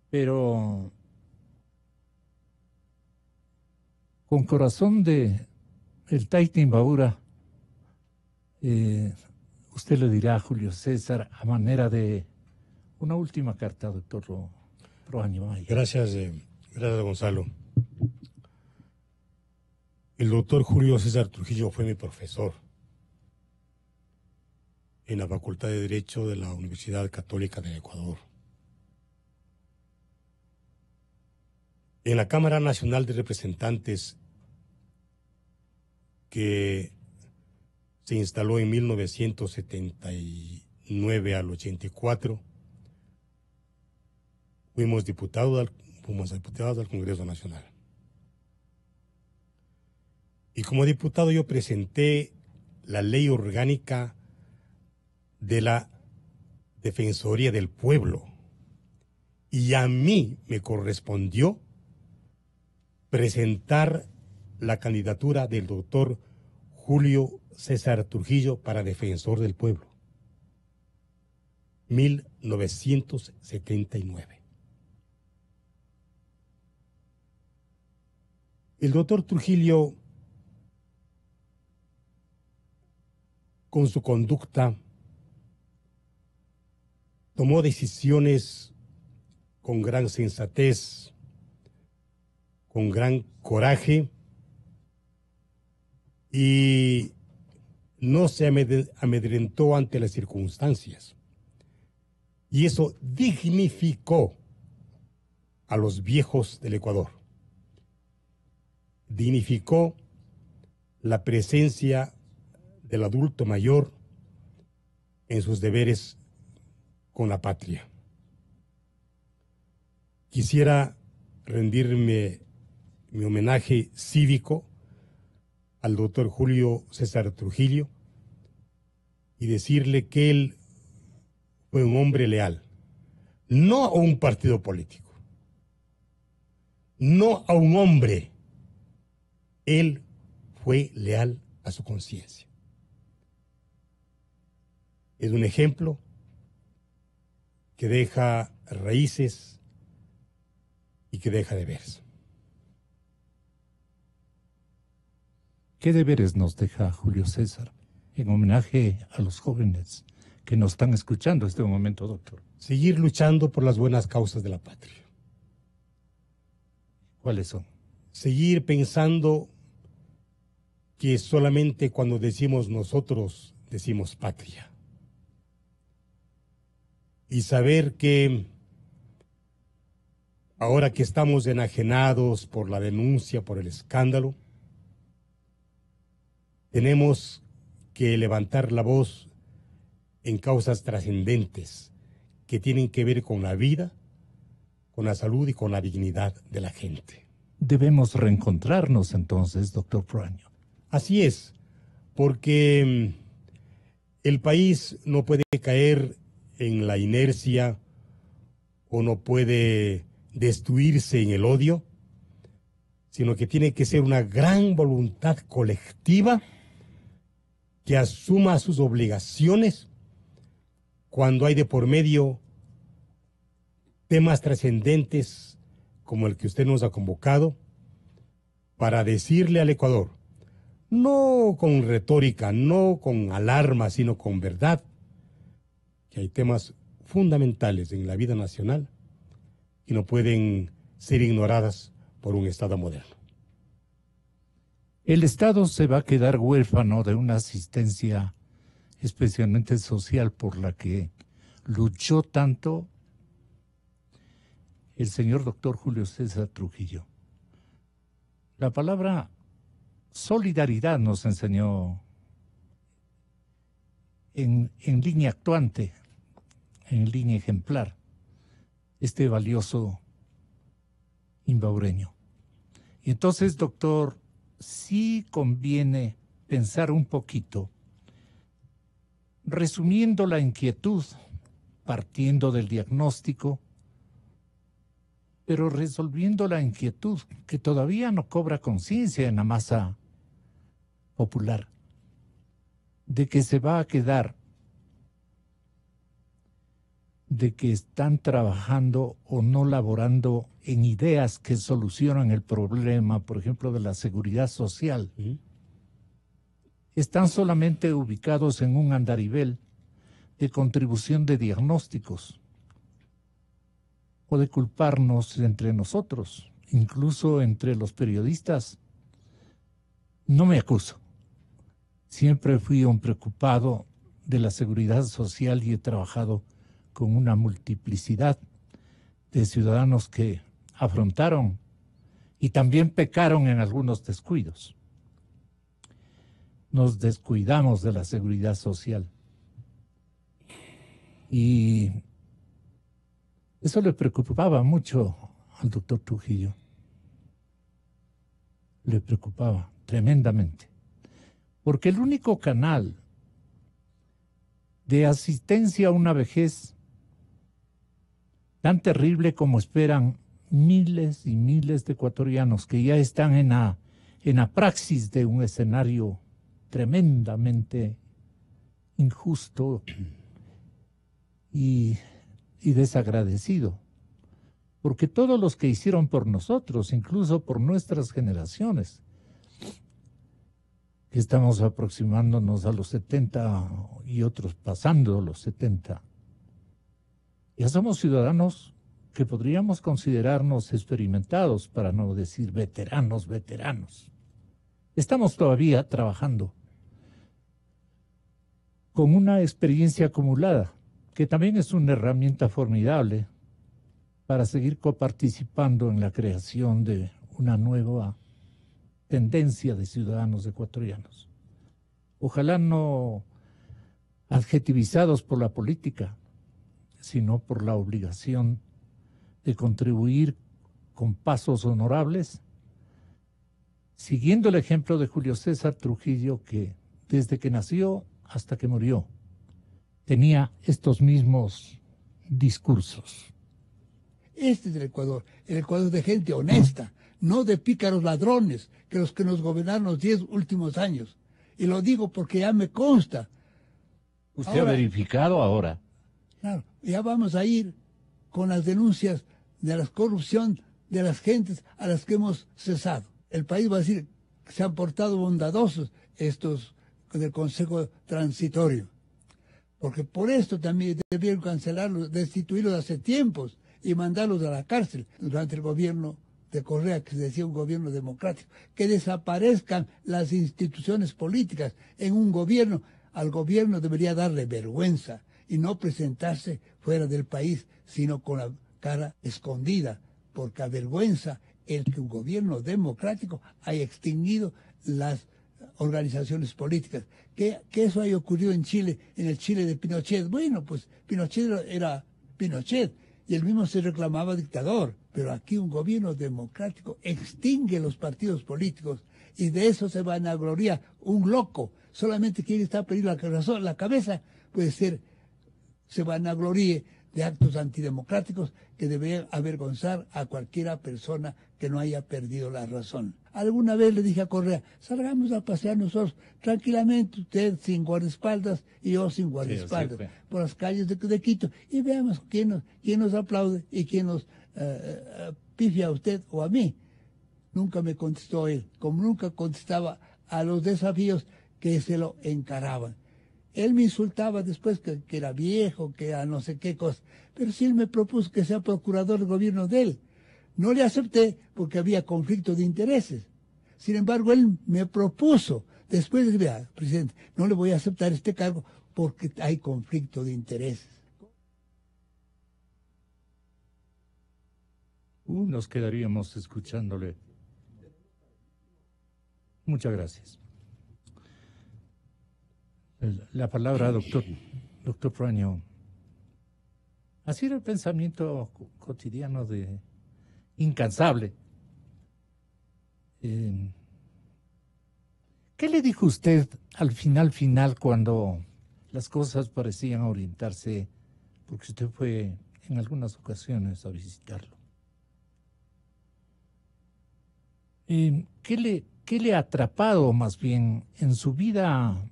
Pero con corazón de el Taita Imbabura, usted le dirá a Julio César a manera de una última carta, doctor Proaño. Gracias, Gonzalo. El doctor Julio César Trujillo fue mi profesor en la Facultad de Derecho de la Universidad Católica del Ecuador. En la Cámara Nacional de Representantes, que se instaló en 1979 al 84, fuimos diputados al Congreso Nacional. Y como diputado yo presenté la ley orgánica de la Defensoría del Pueblo. Y a mí me correspondió presentar la candidatura del doctor Julio César Trujillo para Defensor del Pueblo. 1979. El doctor Trujillo, con su conducta, tomó decisiones con gran sensatez, con gran coraje, y no se amedrentó ante las circunstancias. Y eso dignificó a los viejos del Ecuador. Dignificó la presencia del adulto mayor en sus deberes con la patria. Quisiera rendirme mi homenaje cívico al doctor Julio César Trujillo y decirle que él fue un hombre leal, no a un partido político, no a un hombre, él fue leal a su conciencia. Es un ejemplo que deja raíces y que deja deberes. ¿Qué deberes nos deja Julio César en homenaje a los jóvenes que nos están escuchando en este momento, doctor? Seguir luchando por las buenas causas de la patria. ¿Cuáles son? Seguir pensando que solamente cuando decimos nosotros, decimos patria. Y saber que ahora que estamos enajenados por la denuncia, por el escándalo, tenemos que levantar la voz en causas trascendentes que tienen que ver con la vida, con la salud y con la dignidad de la gente. Debemos reencontrarnos entonces, doctor Proaño. Así es, porque el país no puede caer en la inercia o no puede destruirse en el odio, sino que tiene que ser una gran voluntad colectiva que asuma sus obligaciones cuando hay de por medio temas trascendentes como el que usted nos ha convocado para decirle al Ecuador, no con retórica, no con alarma, sino con verdad, que hay temas fundamentales en la vida nacional y no pueden ser ignoradas por un Estado moderno. El Estado se va a quedar huérfano de una asistencia especialmente social por la que luchó tanto el señor doctor Julio César Trujillo. La palabra solidaridad nos enseñó en línea actuante, en línea ejemplar, este valioso imbaureño. Y entonces, doctor, sí conviene pensar un poquito, resumiendo la inquietud, partiendo del diagnóstico, pero resolviendo la inquietud que todavía no cobra conciencia en la masa popular, de que se va a quedar, de que están trabajando o no laborando en ideas que solucionan el problema, por ejemplo, de la seguridad social. Están solamente ubicados en un andarivel de contribución de diagnósticos o de culparnos entre nosotros, incluso entre los periodistas. No me acuso. Siempre fui un preocupado de la seguridad social y he trabajado con una multiplicidad de ciudadanos que afrontaron y también pecaron en algunos descuidos. Nos descuidamos de la seguridad social. Y eso le preocupaba mucho al doctor Trujillo. Le preocupaba tremendamente. Porque el único canal de asistencia a una vejez tan terrible como esperan miles y miles de ecuatorianos que ya están en la praxis de un escenario tremendamente injusto y desagradecido. Porque todos los que hicieron por nosotros, incluso por nuestras generaciones, que estamos aproximándonos a los 70 y otros pasando los 70, ya somos ciudadanos que podríamos considerarnos experimentados, para no decir veteranos. Estamos todavía trabajando con una experiencia acumulada, que también es una herramienta formidable para seguir coparticipando en la creación de una nueva tendencia de ciudadanos ecuatorianos. Ojalá no adjetivizados por la política, sino por la obligación de contribuir con pasos honorables, siguiendo el ejemplo de Julio César Trujillo, que desde que nació hasta que murió tenía estos mismos discursos. Este es el Ecuador de gente honesta, no de pícaros ladrones, que los que nos gobernaron los 10 últimos años. Y lo digo porque ya me consta. ¿Usted ha verificado ahora? Claro, ya vamos a ir con las denuncias de la corrupción de las gentes a las que hemos cesado. El país va a decir que se han portado bondadosos estos del Consejo Transitorio. Porque por esto también debieron cancelarlos, destituirlos hace tiempos y mandarlos a la cárcel durante el gobierno de Correa, que se decía un gobierno democrático. Que desaparezcan las instituciones políticas en un gobierno. Al gobierno debería darle vergüenza y no presentarse fuera del país, sino con la cara escondida, porque avergüenza el que un gobierno democrático haya extinguido las organizaciones políticas. Que eso haya ocurrido en Chile, en el Chile de Pinochet. Bueno, pues Pinochet era Pinochet y él mismo se reclamaba dictador, pero aquí un gobierno democrático extingue los partidos políticos y de eso se vanagloria un loco. Solamente quien está perdiendo la cabeza puede ser, se vanagloríe de actos antidemocráticos que deberían avergonzar a cualquiera persona que no haya perdido la razón. Alguna vez le dije a Correa, salgamos a pasear nosotros tranquilamente, usted sin guardaespaldas y yo sin guardaespaldas, sí, por las calles de Quito, y veamos quién nos aplaude y quién nos pifia a usted o a mí. Nunca me contestó él, como nunca contestaba a los desafíos que se lo encaraban. Él me insultaba después que era viejo, que era no sé qué cosa. Pero si él me propuso que sea procurador del gobierno de él, no le acepté porque había conflicto de intereses. Sin embargo, él me propuso, después de decir, presidente, no le voy a aceptar este cargo porque hay conflicto de intereses. Nos quedaríamos escuchándole. Muchas gracias. La palabra, doctor Proaño. Así era el pensamiento cotidiano incansable. ¿Qué le dijo usted al final cuando las cosas parecían orientarse? Porque usted fue en algunas ocasiones a visitarlo. ¿Qué le ha atrapado más bien en su vida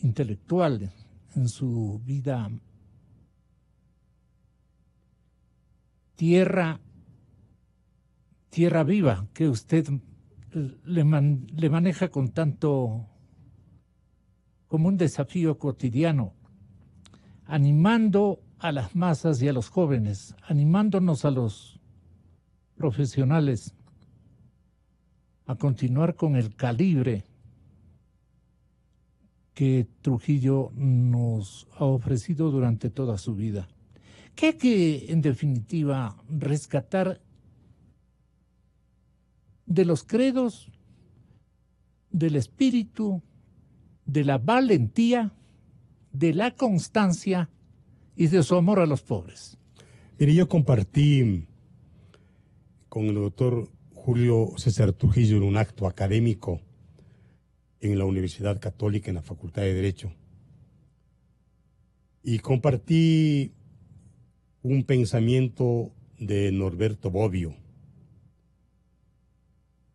intelectual, en su vida tierra viva, que usted le maneja con tanto, como un desafío cotidiano, animando a las masas y a los jóvenes, animándonos a los profesionales a continuar con el calibre que Trujillo nos ha ofrecido durante toda su vida? ¿Qué hay que, en definitiva, rescatar de los credos, del espíritu, de la valentía, de la constancia y de su amor a los pobres? Mire, yo compartí con el doctor Julio César Trujillo en un acto académico en la Universidad Católica, en la Facultad de Derecho, y compartí un pensamiento de Norberto Bobbio,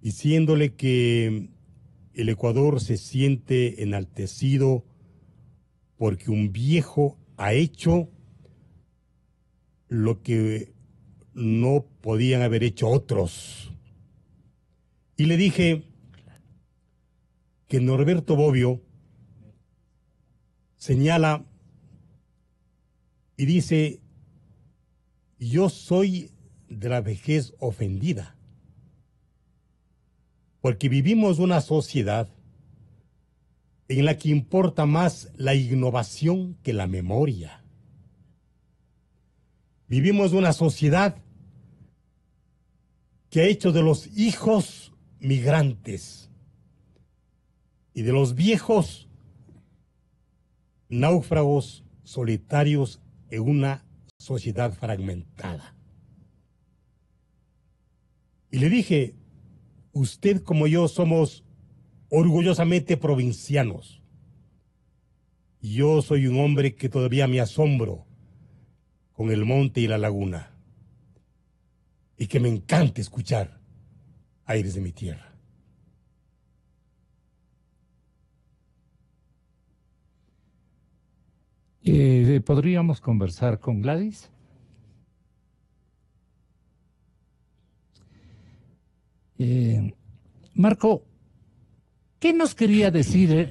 diciéndole que el Ecuador se siente enaltecido porque un viejo ha hecho lo que no podían haber hecho otros. Y le dije que Norberto Bobbio señala y dice: yo soy de la vejez ofendida, porque vivimos una sociedad en la que importa más la innovación que la memoria. Vivimos una sociedad que ha hecho de los hijos migrantes y de los viejos náufragos solitarios en una sociedad fragmentada. Y le dije: usted como yo somos orgullosamente provincianos. Yo soy un hombre que todavía me asombro con el monte y la laguna, y que me encanta escuchar aires de mi tierra. ¿Podríamos conversar con Gladys? Marco, ¿qué nos quería decir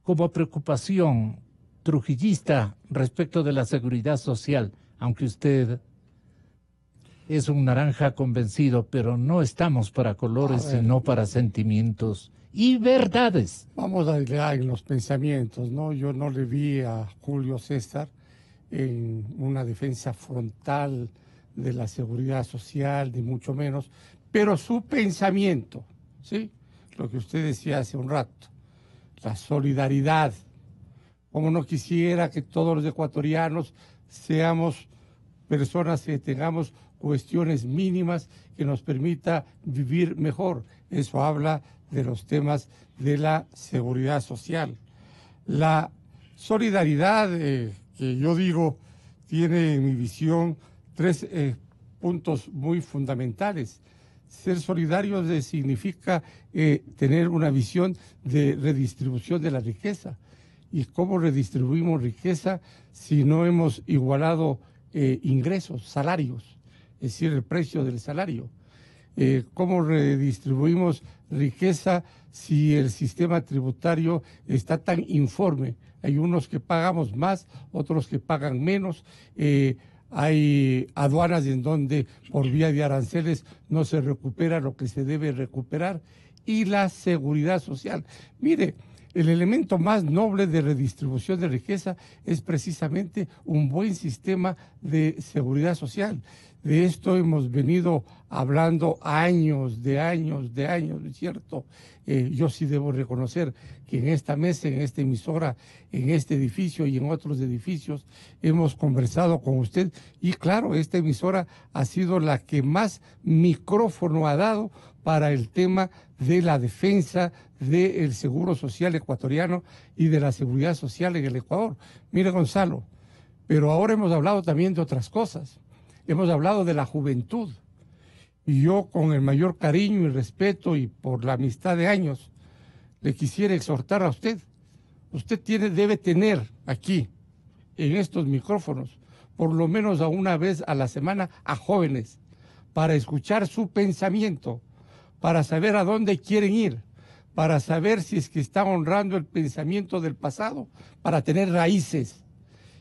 como preocupación trujillista respecto de la seguridad social? Aunque usted es un naranja convencido, pero no estamos para colores, sino para sentimientos y verdades. Vamos a ir en los pensamientos, ¿no? Yo no le vi a Julio César en una defensa frontal de la seguridad social, ni mucho menos, pero su pensamiento, ¿sí? Lo que usted decía hace un rato, la solidaridad, como no quisiera que todos los ecuatorianos seamos personas que tengamos cuestiones mínimas que nos permita vivir mejor. Eso habla de los temas de la seguridad social. La solidaridad, que yo digo, tiene en mi visión tres puntos muy fundamentales. Ser solidario significa tener una visión de redistribución de la riqueza. ¿Y cómo redistribuimos riqueza si no hemos igualado ingresos, salarios? Es decir, el precio del salario. ¿Cómo redistribuimos riqueza si el sistema tributario está tan informe? Hay unos que pagamos más, otros que pagan menos. Hay aduanas en donde por vía de aranceles no se recupera lo que se debe recuperar. Y la seguridad social. Mire, el elemento más noble de redistribución de riqueza es precisamente un buen sistema de seguridad social. De esto hemos venido hablando años, ¿no es cierto? Yo sí debo reconocer que en esta mesa, en esta emisora, en este edificio y en otros edificios hemos conversado con usted y claro, esta emisora ha sido la que más micrófono ha dado para el tema de la defensa del seguro social ecuatoriano y de la seguridad social en el Ecuador. Mire, Gonzalo, pero ahora hemos hablado también de otras cosas. Hemos hablado de la juventud. Y yo, con el mayor cariño y respeto y por la amistad de años, le quisiera exhortar a usted. Usted debe tener aquí, en estos micrófonos, por lo menos a una vez a la semana, a jóvenes, para escuchar su pensamiento, para saber a dónde quieren ir, para saber si es que están honrando el pensamiento del pasado, para tener raíces.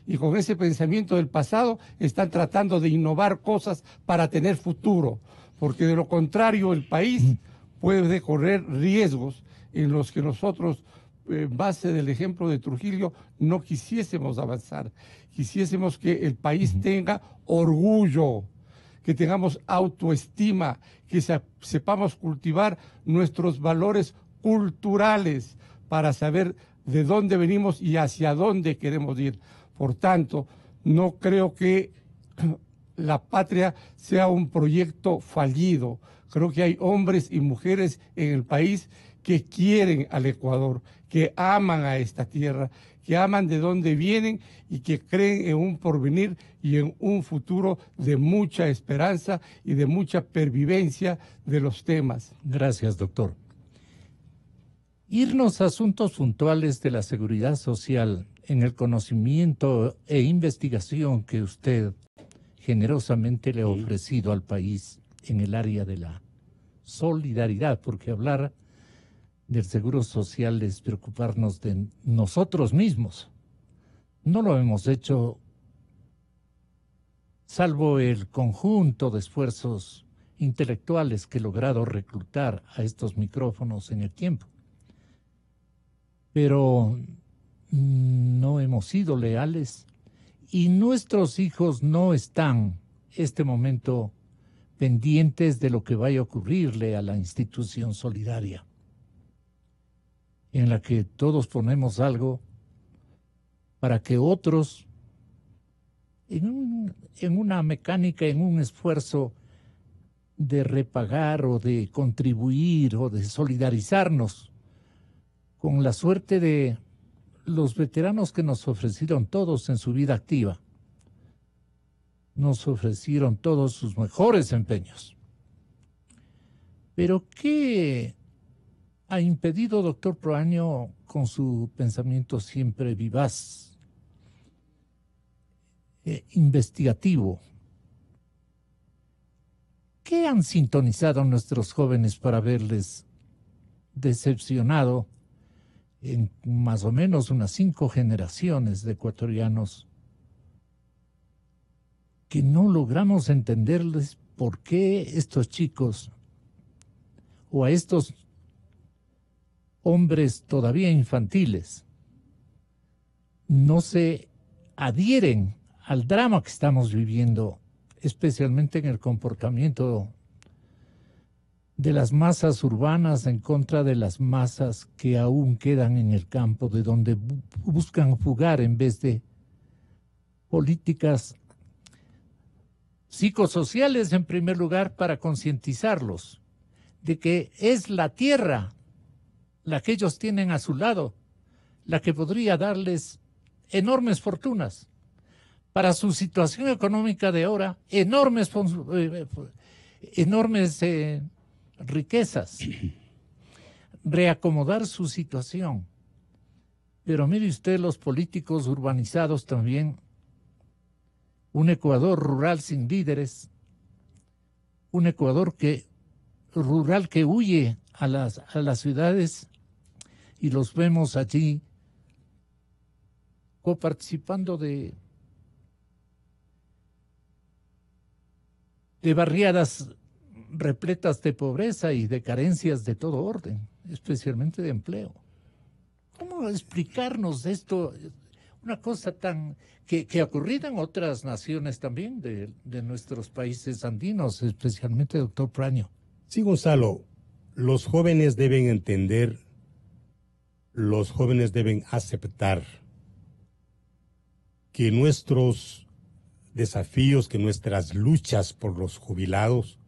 Y con ese pensamiento del pasado están tratando de innovar cosas para tener futuro, porque de lo contrario el país puede correr riesgos en los que nosotros, en base del ejemplo de Trujillo, no quisiésemos avanzar. Quisiésemos que el país tenga orgullo, que tengamos autoestima, que sepamos cultivar nuestros valores culturales para saber de dónde venimos y hacia dónde queremos ir. Por tanto, no creo que la patria sea un proyecto fallido. Creo que hay hombres y mujeres en el país que quieren al Ecuador, que aman a esta tierra, que aman de dónde vienen y que creen en un porvenir y en un futuro de mucha esperanza y de mucha pervivencia de los temas. Gracias, doctor. Irnos a asuntos puntuales de la seguridad social en el conocimiento e investigación que usted generosamente le ha ofrecido al país en el área de la solidaridad, porque hablar del seguro social es preocuparnos de nosotros mismos. No lo hemos hecho salvo el conjunto de esfuerzos intelectuales que he logrado reclutar a estos micrófonos en el tiempo. Pero no hemos sido leales y nuestros hijos no están este momento pendientes de lo que vaya a ocurrirle a la institución solidaria, en la que todos ponemos algo para que otros, en una mecánica, en un esfuerzo de repagar o de contribuir o de solidarizarnos con la suerte de los veteranos que nos ofrecieron todos en su vida activa, nos ofrecieron todos sus mejores empeños. Pero ¿qué ha impedido, doctor Proaño, con su pensamiento siempre vivaz, investigativo? ¿Qué han sintonizado nuestros jóvenes para haberles decepcionado en más o menos unas 5 generaciones de ecuatorianos que no logramos entenderles por qué estos chicos o a estos hombres todavía infantiles no se adhieren al drama que estamos viviendo, especialmente en el comportamiento de las masas urbanas en contra de las masas que aún quedan en el campo, de donde buscan fugar en vez de políticas psicosociales en primer lugar para concientizarlos de que es la tierra la que ellos tienen a su lado, la que podría darles enormes fortunas para su situación económica de ahora, enormes riquezas, reacomodar su situación. Pero mire usted los políticos urbanizados también, un Ecuador rural sin líderes, un Ecuador rural que huye a las ciudades y los vemos allí coparticipando de barriadas repletas de pobreza y de carencias de todo orden, especialmente de empleo. ¿Cómo explicarnos esto? Una cosa tan que ocurrido en otras naciones también de nuestros países andinos, especialmente, doctor Praño. Sí, Gonzalo, los jóvenes deben entender, los jóvenes deben aceptar que nuestros desafíos, que nuestras luchas por los jubilados,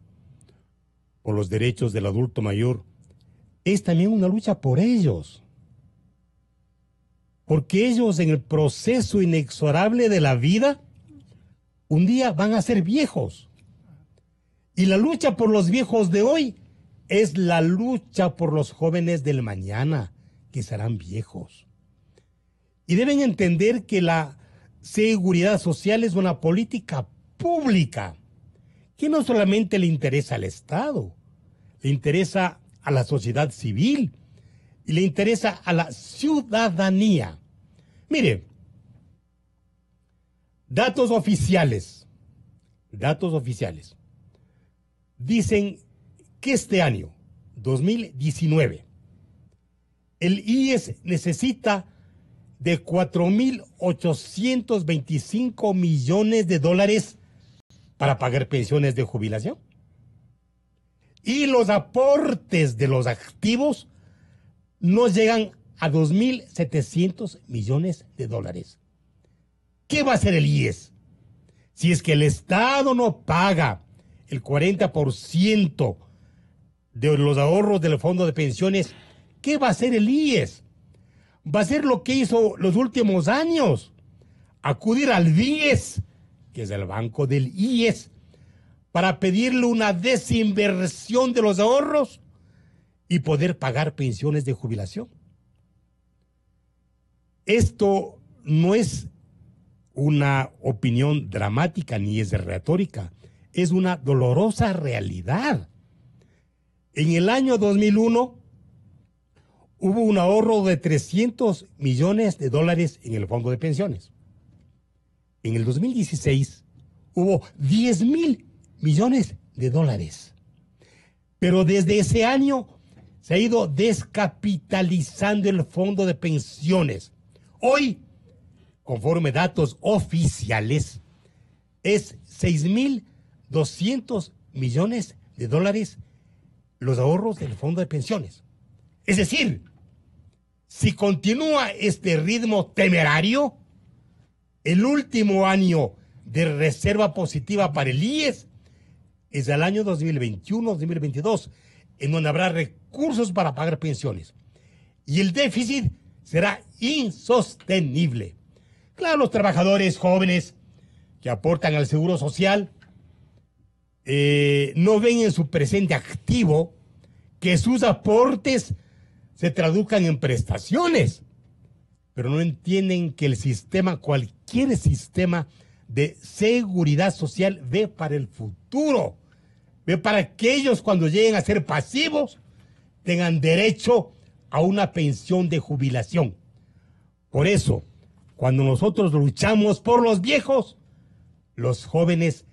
por los derechos del adulto mayor, es también una lucha por ellos. Porque ellos en el proceso inexorable de la vida, un día van a ser viejos. Y la lucha por los viejos de hoy es la lucha por los jóvenes del mañana, que serán viejos. Y deben entender que la seguridad social es una política pública, que no solamente le interesa al Estado, le interesa a la sociedad civil y le interesa a la ciudadanía. Mire, datos oficiales dicen que este año, 2019, el IES necesita de $4.825 millones para pagar pensiones de jubilación. Y los aportes de los activos no llegan a $2.700 millones. ¿Qué va a hacer el IES? Si es que el Estado no paga el 40% de los ahorros del fondo de pensiones, ¿qué va a hacer el IES? Va a hacer lo que hizo los últimos años, acudir al BIES, que es el banco del IES, para pedirle una desinversión de los ahorros y poder pagar pensiones de jubilación. Esto no es una opinión dramática ni es retórica, es una dolorosa realidad. En el año 2001 hubo un ahorro de $300 millones en el fondo de pensiones. En el 2016 hubo $10.000 millones. Pero desde ese año se ha ido descapitalizando el fondo de pensiones. Hoy, conforme datos oficiales, es $6.200 millones los ahorros del fondo de pensiones. Es decir, si continúa este ritmo temerario, el último año de reserva positiva para el IES es el año 2021-2022, en donde habrá recursos para pagar pensiones. Y el déficit será insostenible. Claro, los trabajadores jóvenes que aportan al Seguro Social no ven en su presente activo que sus aportes se traduzcan en prestaciones, pero no entienden que el sistema, cualquier sistema de seguridad social, ve para el futuro, ve para que ellos, cuando lleguen a ser pasivos, tengan derecho a una pensión de jubilación. Por eso, cuando nosotros luchamos por los viejos, los jóvenes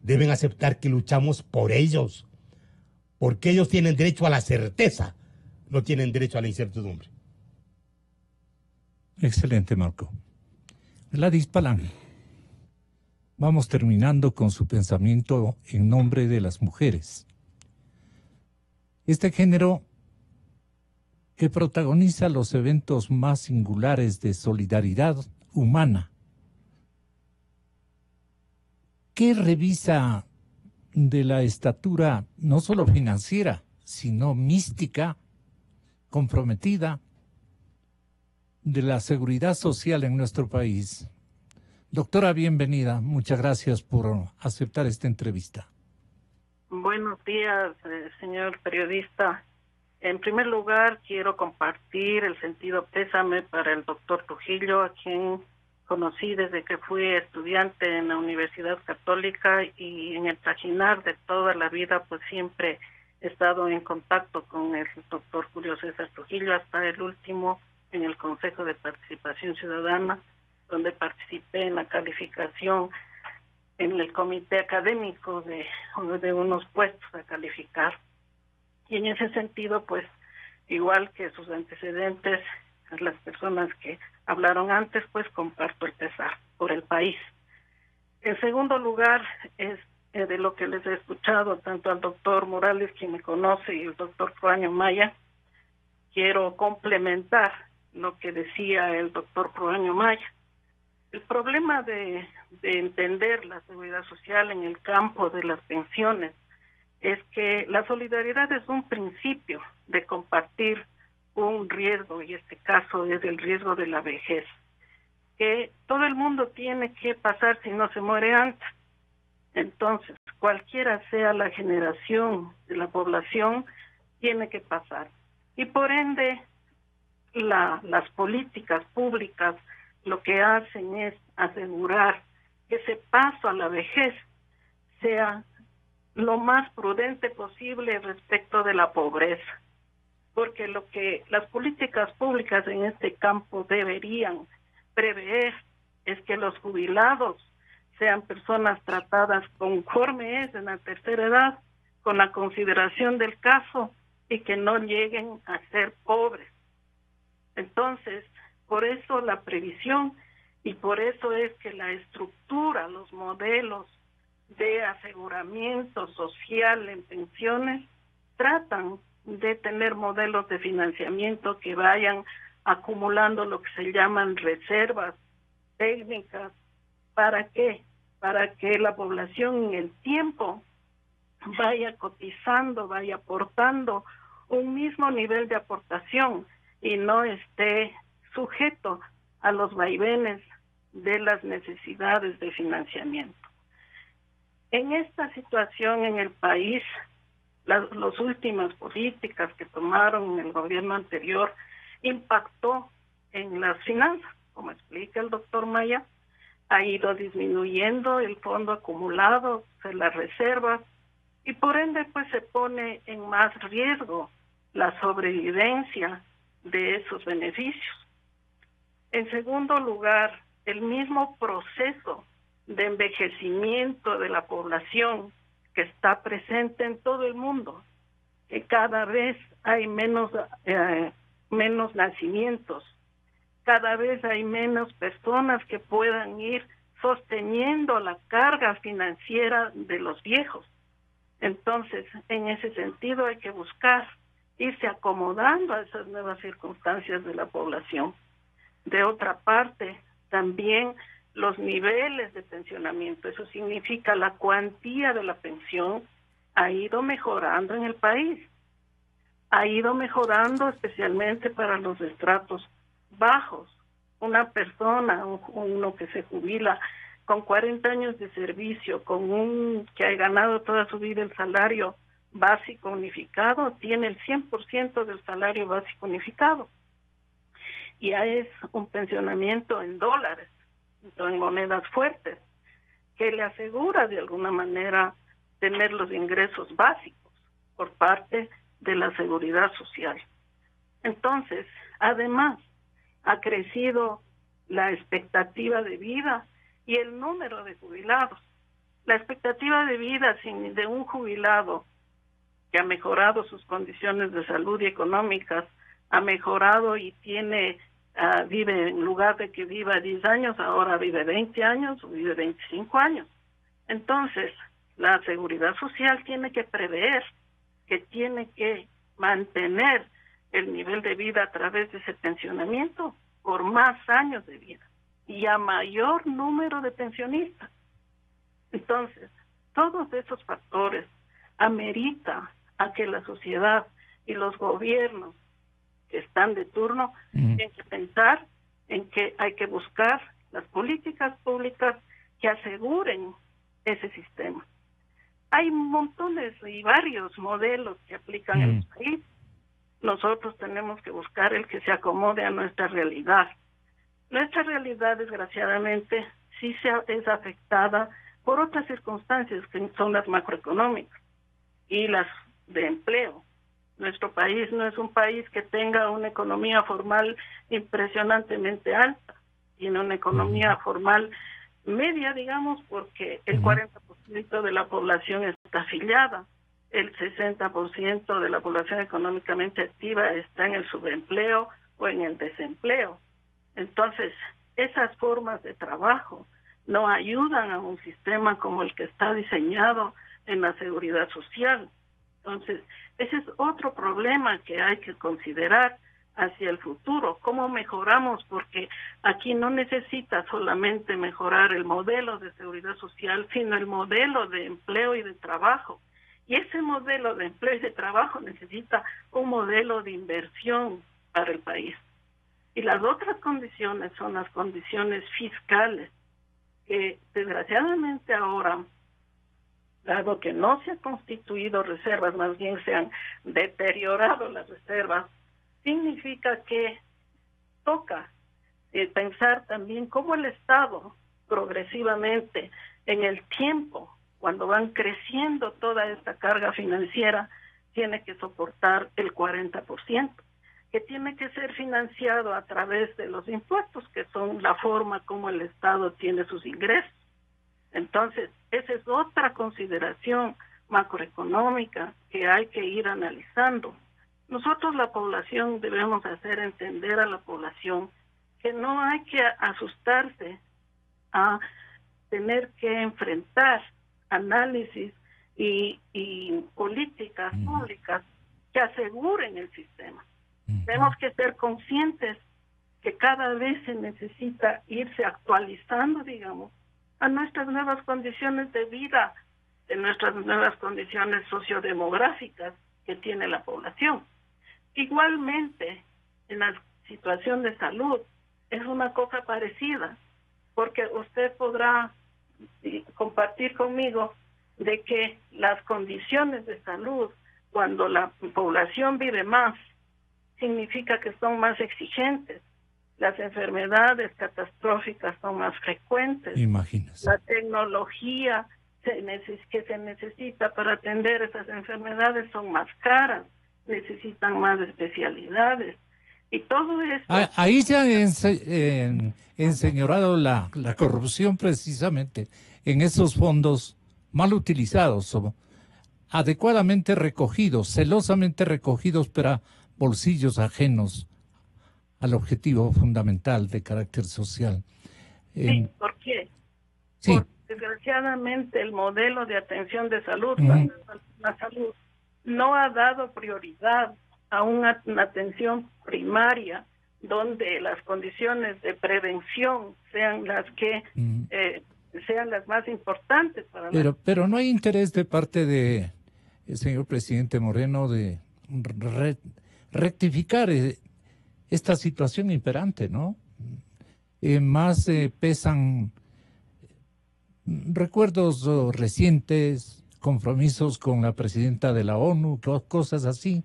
deben aceptar que luchamos por ellos, porque ellos tienen derecho a la certeza, no tienen derecho a la incertidumbre. Excelente, Marco. Gladys Palán, vamos terminando con su pensamiento en nombre de las mujeres. Este género que protagoniza los eventos más singulares de solidaridad humana. ¿Qué revisa de la estatura no solo financiera, sino mística, comprometida, de la seguridad social en nuestro país? Doctora, bienvenida. Muchas gracias por aceptar esta entrevista. Buenos días, señor periodista. En primer lugar, quiero compartir el sentido pésame para el doctor Trujillo, a quien conocí desde que fui estudiante en la Universidad Católica, y en el trajinar de toda la vida, pues siempre he estado en contacto con el doctor Julio César Trujillo, hasta el último en el Consejo de Participación Ciudadana, donde participé en la calificación en el comité académico de unos puestos a calificar. Y en ese sentido, pues, igual que sus antecedentes, a las personas que hablaron antes, pues comparto el pesar por el país. En segundo lugar, es de lo que les he escuchado tanto al doctor Morales, quien me conoce, y el doctor Proaño Maya, quiero complementar lo que decía el doctor Proaño Maya. El problema de entender la seguridad social en el campo de las pensiones es que la solidaridad es un principio de compartir un riesgo, y este caso es el riesgo de la vejez, que todo el mundo tiene que pasar si no se muere antes. Entonces, cualquiera sea la generación de la población, tiene que pasar. Y por ende, las políticas públicas lo que hacen es asegurar que ese paso a la vejez sea lo más prudente posible respecto de la pobreza. Porque lo que las políticas públicas en este campo deberían prever es que los jubilados sean personas tratadas conforme es en la tercera edad, con la consideración del caso, y que no lleguen a ser pobres. Entonces, por eso la previsión, y por eso es que la estructura, los modelos de aseguramiento social en pensiones tratan de tener modelos de financiamiento que vayan acumulando lo que se llaman reservas técnicas. ¿Para qué? Para que la población en el tiempo vaya cotizando, vaya aportando un mismo nivel de aportación y no esté sujeto a los vaivenes de las necesidades de financiamiento. En esta situación en el país, las últimas políticas que tomaron en el gobierno anterior impactó en las finanzas, como explica el doctor Maya. Ha ido disminuyendo el fondo acumulado de las reservas y por ende pues se pone en más riesgo la sobrevivencia de esos beneficios. En segundo lugar, el mismo proceso de envejecimiento de la población que está presente en todo el mundo, que cada vez hay menos nacimientos, cada vez hay menos personas que puedan ir sosteniendo la carga financiera de los viejos. Entonces, en ese sentido hay que buscar irse acomodando a esas nuevas circunstancias de la población. De otra parte, también los niveles de pensionamiento, eso significa la cuantía de la pensión, ha ido mejorando en el país. Ha ido mejorando especialmente para los estratos bajos. Una persona, uno que se jubila con 40 años de servicio, que ha ganado toda su vida el salario básico unificado, tiene el 100% del salario básico unificado. Ya es un pensionamiento en dólares, en monedas fuertes, que le asegura de alguna manera tener los ingresos básicos por parte de la seguridad social. Entonces, además, ha crecido la expectativa de vida y el número de jubilados. La expectativa de vida de un jubilado que ha mejorado sus condiciones de salud y económicas, ha mejorado y vive, en lugar de que viva 10 años, ahora vive 20 años o vive 25 años. Entonces, la seguridad social tiene que prever que tiene que mantener el nivel de vida a través de ese pensionamiento por más años de vida y a mayor número de pensionistas. Entonces, todos esos factores amerita a que la sociedad y los gobiernos que están de turno tienen que pensar en que hay que buscar las políticas públicas que aseguren ese sistema. Hay montones y varios modelos que aplican en el país. Nosotros tenemos que buscar el que se acomode a nuestra realidad. Nuestra realidad, desgraciadamente, sí es afectada por otras circunstancias que son las macroeconómicas y las de empleo. Nuestro país no es un país que tenga una economía formal impresionantemente alta. Tiene una economía formal media, digamos, porque el 40% de la población está afiliada. El 60% de la población económicamente activa está en el subempleo o en el desempleo. Entonces, esas formas de trabajo no ayudan a un sistema como el que está diseñado en la seguridad social. Entonces, ese es otro problema que hay que considerar hacia el futuro. ¿Cómo mejoramos? Porque aquí no necesita solamente mejorar el modelo de seguridad social, sino el modelo de empleo y de trabajo. Y ese modelo de empleo y de trabajo necesita un modelo de inversión para el país. Y las otras condiciones son las condiciones fiscales, que desgraciadamente ahora, dado que no se han constituido reservas, más bien se han deteriorado las reservas, significa que toca pensar también cómo el Estado progresivamente en el tiempo, cuando van creciendo toda esta carga financiera, tiene que soportar el 40%, que tiene que ser financiado a través de los impuestos, que son la forma como el Estado tiene sus ingresos. Entonces, esa es otra consideración macroeconómica que hay que ir analizando. Nosotros, la población, debemos hacer entender a la población que no hay que asustarse a tener que enfrentar análisis y políticas públicas que aseguren el sistema. Tenemos que ser conscientes que cada vez se necesita irse actualizando, digamos, a nuestras nuevas condiciones de vida, de nuestras nuevas condiciones sociodemográficas que tiene la población. Igualmente, en la situación de salud, es una cosa parecida, porque usted podrá compartir conmigo de que las condiciones de salud, cuando la población vive más, significa que son más exigentes. Las enfermedades catastróficas son más frecuentes. Imagínese. La tecnología que se necesita para atender esas enfermedades son más caras, necesitan más especialidades. Y todo esto... Ahí se ha enseñorado la corrupción precisamente en esos fondos mal utilizados o adecuadamente recogidos, celosamente recogidos para bolsillos ajenos al objetivo fundamental de carácter social. Sí, ¿por qué? Sí. Porque desgraciadamente el modelo de atención de salud, la salud, no ha dado prioridad a una atención primaria donde las condiciones de prevención sean las que sean las más importantes para pero no hay interés de parte de el señor presidente Moreno de rectificar esta situación imperante, ¿no? Más pesan recuerdos recientes, compromisos con la presidenta de la ONU, cosas así,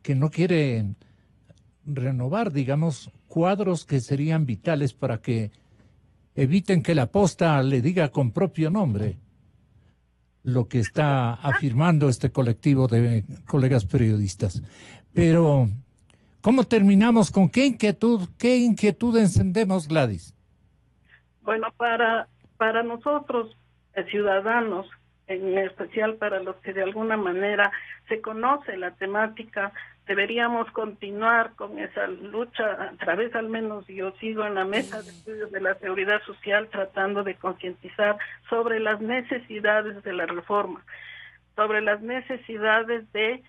que no quieren renovar, digamos, cuadros que serían vitales para que eviten que la posta le diga con propio nombre lo que está afirmando este colectivo de colegas periodistas. Pero, ¿cómo terminamos? ¿Con qué inquietud encendemos, Gladys? Bueno, para nosotros, ciudadanos, en especial para los que de alguna manera se conoce la temática, deberíamos continuar con esa lucha. A través, al menos yo sigo en la mesa de estudios de la seguridad social tratando de concientizar sobre las necesidades de la reforma, sobre las necesidades de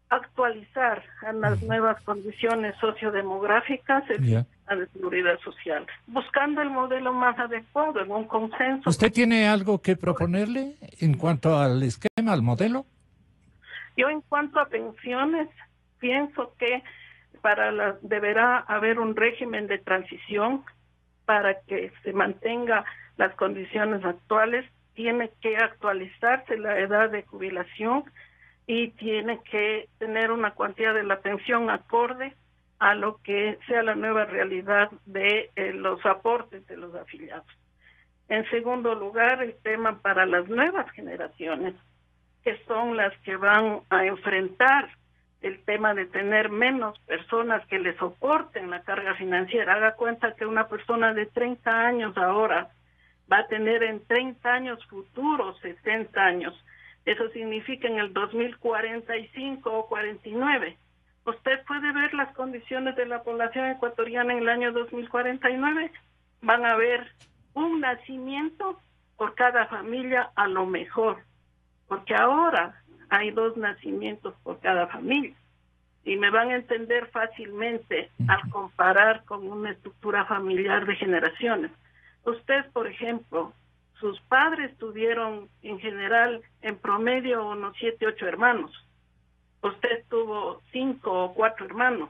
actualizar a las nuevas condiciones sociodemográficas de seguridad social, buscando el modelo más adecuado en un consenso. ¿Usted tiene algo que proponerle en cuanto al esquema, al modelo? Yo, en cuanto a pensiones, pienso que deberá haber un régimen de transición para que se mantenga las condiciones actuales. Tiene que actualizarse la edad de jubilación y tiene que tener una cuantía de la pensión acorde a lo que sea la nueva realidad de los aportes de los afiliados. En segundo lugar, el tema para las nuevas generaciones, que son las que van a enfrentar el tema de tener menos personas que le soporten la carga financiera. Haga cuenta que una persona de 30 años ahora va a tener en 30 años futuros 60 años. Eso significa en el 2045 o 49. Usted puede ver las condiciones de la población ecuatoriana en el año 2049. Van a haber un nacimiento por cada familia a lo mejor, porque ahora hay 2 nacimientos por cada familia. Y me van a entender fácilmente al comparar con una estructura familiar de generaciones. Usted, por ejemplo, sus padres tuvieron en general, en promedio, unos 7, 8 hermanos. Usted tuvo 5 o 4 hermanos.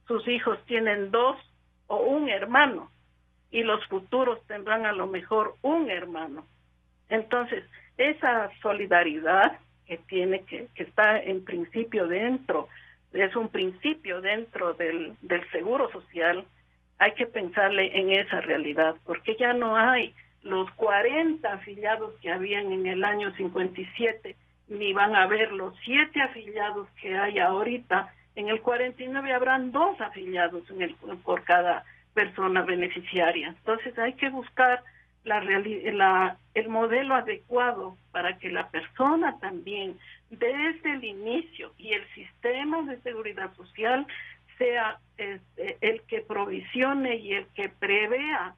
Sus hijos tienen 2 o 1 hermano. Y los futuros tendrán a lo mejor 1 hermano. Entonces, esa solidaridad que tiene, que está en principio dentro, es un principio dentro del seguro social, hay que pensarle en esa realidad, porque ya no hay los 40 afiliados que habían en el año 57, ni van a haber los 7 afiliados que hay ahorita. En el 49 habrán 2 afiliados por cada persona beneficiaria. Entonces hay que buscar el modelo adecuado para que la persona también, desde el inicio, y el sistema de seguridad social sea el que provisione y el que prevea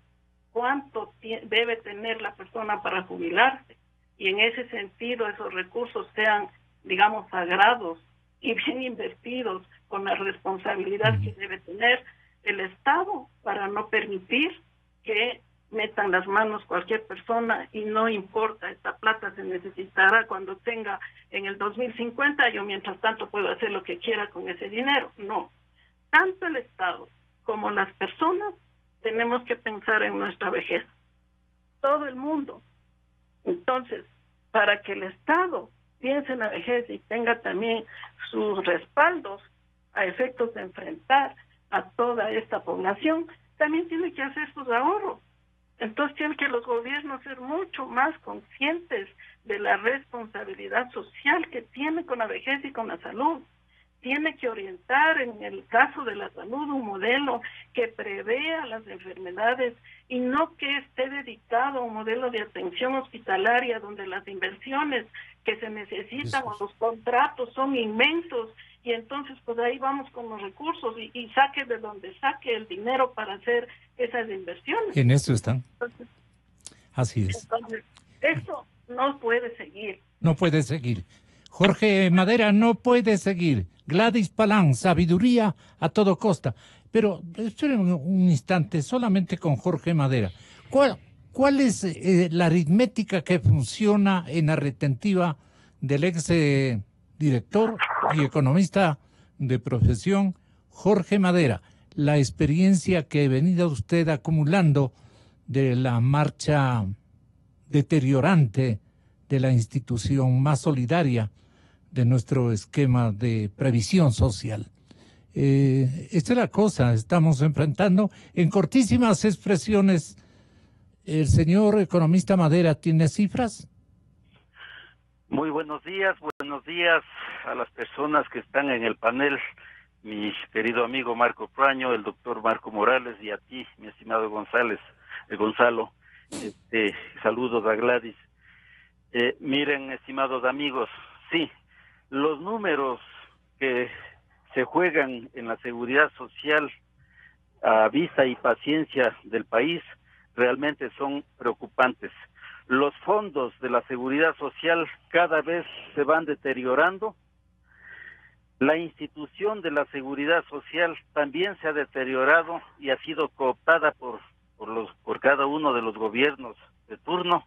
cuánto debe tener la persona para jubilarse. Y en ese sentido esos recursos sean, digamos, sagrados y bien invertidos con la responsabilidad que debe tener el Estado para no permitir que metan las manos cualquier persona y no importa, esta plata se necesitará cuando tenga en el 2050, yo mientras tanto puedo hacer lo que quiera con ese dinero. No, tanto el Estado como las personas tenemos que pensar en nuestra vejez, todo el mundo. Entonces, para que el Estado piense en la vejez y tenga también sus respaldos a efectos de enfrentar a toda esta población, también tiene que hacer sus ahorros. Entonces tienen que los gobiernos ser mucho más conscientes de la responsabilidad social que tiene con la vejez y con la salud. Tiene que orientar, en el caso de la salud, un modelo que prevea las enfermedades y no que esté dedicado a un modelo de atención hospitalaria donde las inversiones que se necesitan o los contratos son inmensos y entonces pues ahí vamos con los recursos y saque de donde saque el dinero para hacer esas inversiones. En eso están. Entonces, así es. Entonces, eso no puede seguir. No puede seguir. Jorge Madera no puede seguir. Gladys Palán, sabiduría a todo costa. Pero esperen un instante, solamente con Jorge Madera. ¿Cuál es la aritmética que funciona en la retentiva del ex director y economista de profesión, Jorge Madera? La experiencia que ha venido usted acumulando de la marcha deteriorante de la institución más solidaria de nuestro esquema de previsión social. Esta es la cosa, estamos enfrentando en cortísimas expresiones. ¿El señor economista Madera tiene cifras? Muy buenos días a las personas que están en el panel, mi querido amigo Marco Praño, el doctor Marco Morales y a ti, mi estimado Gonzalo. Saludos a Gladys. Miren, estimados amigos, sí, los números que se juegan en la seguridad social a vista y paciencia del país realmente son preocupantes. Los fondos de la seguridad social cada vez se van deteriorando. La institución de la seguridad social también se ha deteriorado y ha sido cooptada por cada uno de los gobiernos de turno.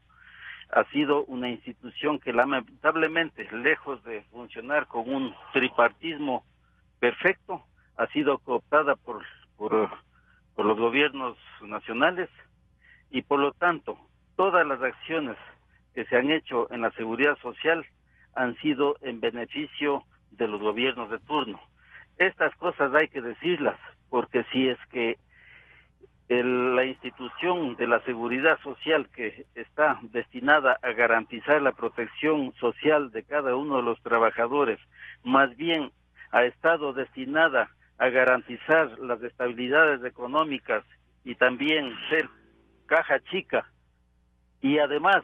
Ha sido una institución que lamentablemente, lejos de funcionar con un tripartismo perfecto, ha sido cooptada por los gobiernos nacionales y por lo tanto todas las acciones que se han hecho en la seguridad social han sido en beneficio de los gobiernos de turno. Estas cosas hay que decirlas, porque si es que la institución de la seguridad social, que está destinada a garantizar la protección social de cada uno de los trabajadores, más bien ha estado destinada a garantizar las estabilidades económicas y también ser caja chica y además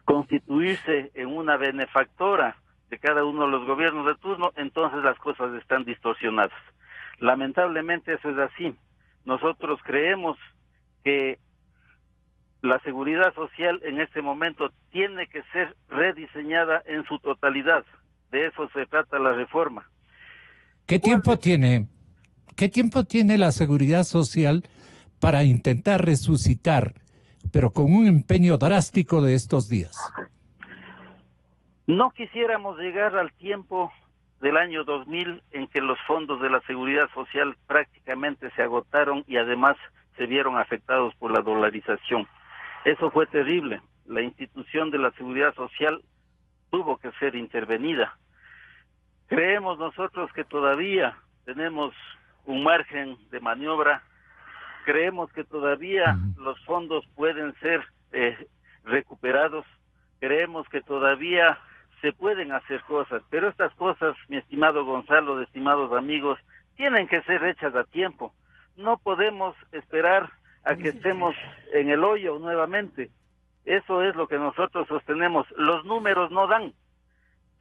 constituirse en una benefactora de cada uno de los gobiernos de turno, entonces las cosas están distorsionadas. Lamentablemente eso es así. Nosotros creemos que la seguridad social en este momento tiene que ser rediseñada en su totalidad. De eso se trata la reforma. ¿Qué tiempo tiene la seguridad social para intentar resucitar, pero con un empeño drástico de estos días? No quisiéramos llegar al tiempo del año 2000 en que los fondos de la seguridad social prácticamente se agotaron y además se vieron afectados por la dolarización. Eso fue terrible. La institución de la seguridad social tuvo que ser intervenida. Creemos nosotros que todavía tenemos un margen de maniobra. Creemos que todavía los fondos pueden ser recuperados. Creemos que todavía se pueden hacer cosas, pero estas cosas, mi estimado Gonzalo, estimados amigos, tienen que ser hechas a tiempo. No podemos esperar a que estemos en el hoyo nuevamente. Eso es lo que nosotros sostenemos. Los números no dan.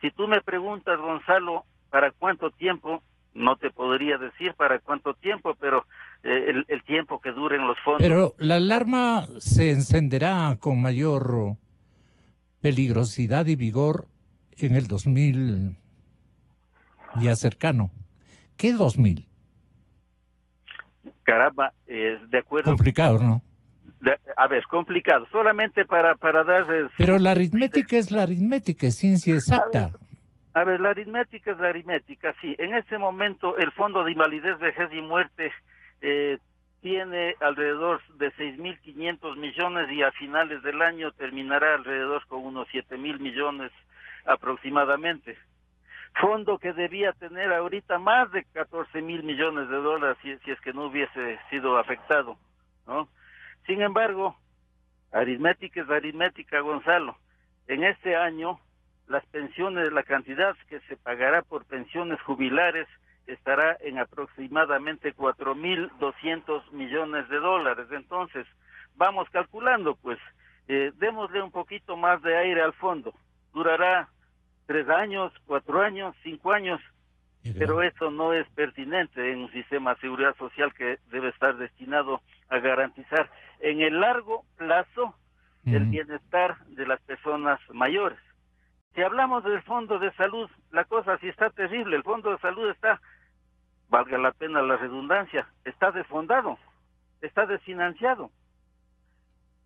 Si tú me preguntas, Gonzalo, ¿para cuánto tiempo? No te podría decir para cuánto tiempo, pero el tiempo que duren los fondos. Pero la alarma se encenderá con mayor peligrosidad y vigor en el 2000 ya cercano. ¿Qué 2000? Caramba, de acuerdo. Complicado, ¿no? A ver, complicado. Solamente para dar... Pero la aritmética es la aritmética, es ciencia exacta. A ver, la aritmética es la aritmética, sí. En este momento el Fondo de Invalidez, Vejez y Muerte tiene alrededor de 6.500 millones y a finales del año terminará alrededor con unos 7.000 millones aproximadamente. Fondo que debía tener ahorita más de 14.000 millones de dólares si es que no hubiese sido afectado, ¿no? Sin embargo, aritmética es aritmética, Gonzalo. En este año, las pensiones, la cantidad que se pagará por pensiones jubilares estará en aproximadamente 4.200 millones de dólares. Entonces, vamos calculando, pues, démosle un poquito más de aire al fondo. Durará 3 años, 4 años, 5 años, pero eso no es pertinente en un sistema de seguridad social que debe estar destinado a garantizar en el largo plazo el bienestar de las personas mayores. Si hablamos del Fondo de Salud, la cosa sí está terrible. El Fondo de Salud está, valga la pena la redundancia, está desfondado, está desfinanciado.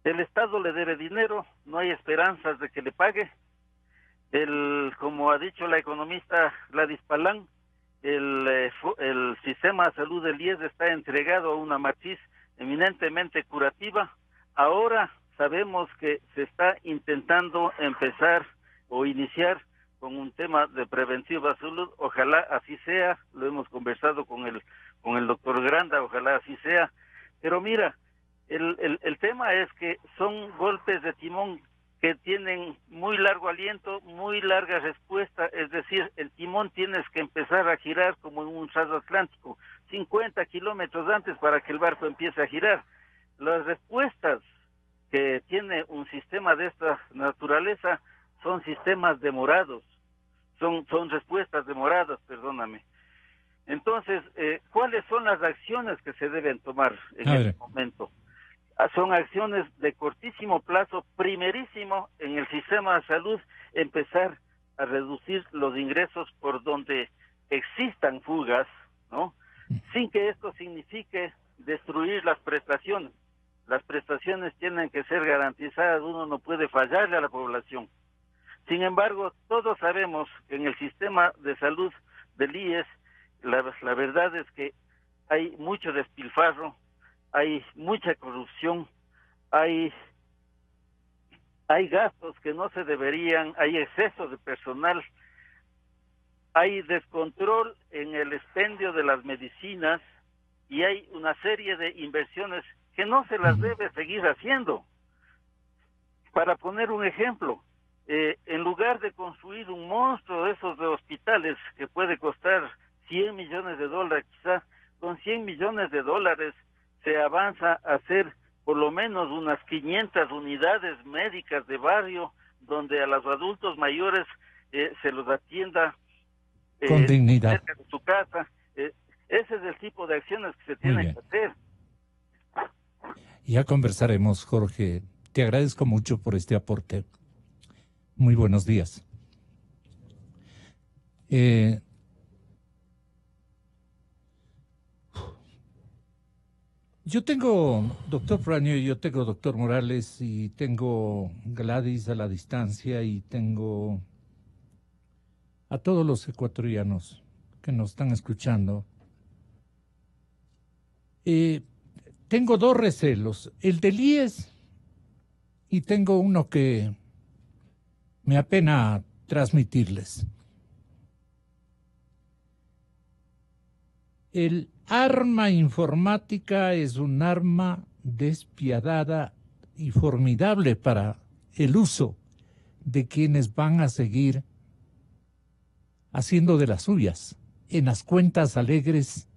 El Estado le debe dinero, no hay esperanzas de que le pague. Como ha dicho la economista Gladys Palán, el sistema de salud del IES está entregado a una matriz eminentemente curativa. Ahora sabemos que se está intentando empezar o iniciar con un tema de preventiva salud. Ojalá así sea, lo hemos conversado con el doctor Granda, ojalá así sea. Pero mira, el tema es que son golpes de timón que tienen muy largo aliento, muy larga respuesta, es decir, el timón tienes que empezar a girar como en un transatlántico, 50 kilómetros antes para que el barco empiece a girar. Las respuestas que tiene un sistema de esta naturaleza son sistemas demorados, son respuestas demoradas, perdóname. Entonces, ¿cuáles son las acciones que se deben tomar en este momento? Son acciones de cortísimo plazo, primerísimo en el sistema de salud, empezar a reducir los ingresos por donde existan fugas, ¿no? Sin que esto signifique destruir las prestaciones. Las prestaciones tienen que ser garantizadas, uno no puede fallarle a la población. Sin embargo, todos sabemos que en el sistema de salud del IES, la verdad es que hay mucho despilfarro, hay mucha corrupción, hay gastos que no se deberían, hay exceso de personal, hay descontrol en el expendio de las medicinas y hay una serie de inversiones que no se las debe seguir haciendo. Para poner un ejemplo, en lugar de construir un monstruo de esos de hospitales que puede costar 100 millones de dólares, quizá con 100 millones de dólares se avanza a hacer por lo menos unas 500 unidades médicas de barrio donde a los adultos mayores se los atienda con dignidad cerca de su casa. Ese es el tipo de acciones que se tienen que hacer. Ya conversaremos, Jorge. Te agradezco mucho por este aporte. Muy buenos días. Yo tengo, doctor Praño, yo tengo doctor Morales y tengo Gladys a la distancia y tengo a todos los ecuatorianos que nos están escuchando. Tengo dos recelos, el del IES y tengo uno que me apena transmitirles. El arma informática es un arma despiadada y formidable para el uso de quienes van a seguir haciendo de las suyas en las cuentas alegres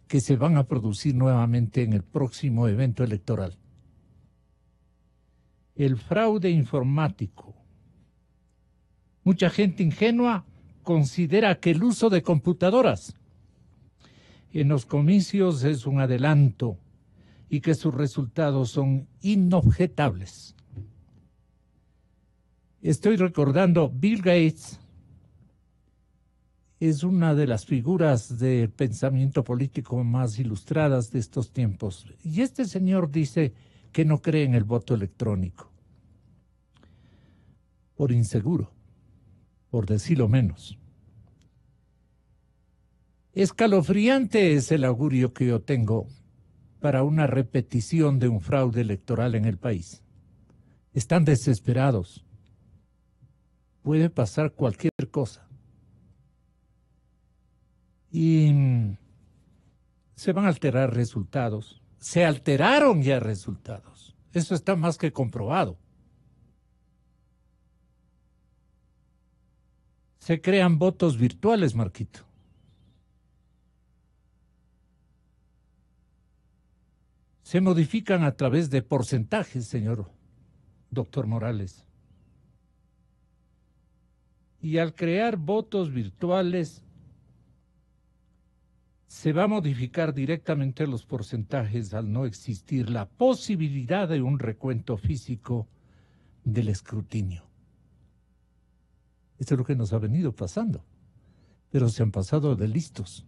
que se van a producir nuevamente en el próximo evento electoral. El fraude informático. Mucha gente ingenua considera que el uso de computadoras en los comicios es un adelanto y que sus resultados son inobjetables. Estoy recordando, Bill Gates es una de las figuras del pensamiento político más ilustradas de estos tiempos. Y este señor dice que no cree en el voto electrónico. Por inseguro, por decirlo menos. Escalofriante es el augurio que yo tengo para una repetición de un fraude electoral en el país. Están desesperados. Puede pasar cualquier cosa. Y se van a alterar resultados. Se alteraron ya resultados. Eso está más que comprobado. Se crean votos virtuales, Marquito. Se modifican a través de porcentajes, señor doctor Morales. Y al crear votos virtuales, se va a modificar directamente los porcentajes al no existir la posibilidad de un recuento físico del escrutinio. Esto es lo que nos ha venido pasando, pero se han pasado de listos.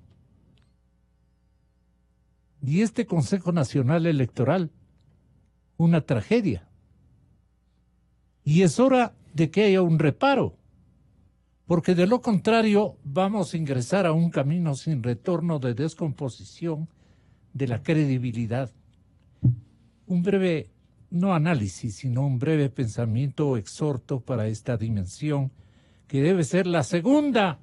Y este Consejo Nacional Electoral, una tragedia. Y es hora de que haya un reparo, porque de lo contrario vamos a ingresar a un camino sin retorno de descomposición de la credibilidad. Un breve, no análisis, sino un breve pensamiento o exhorto para esta dimensión que debe ser la segunda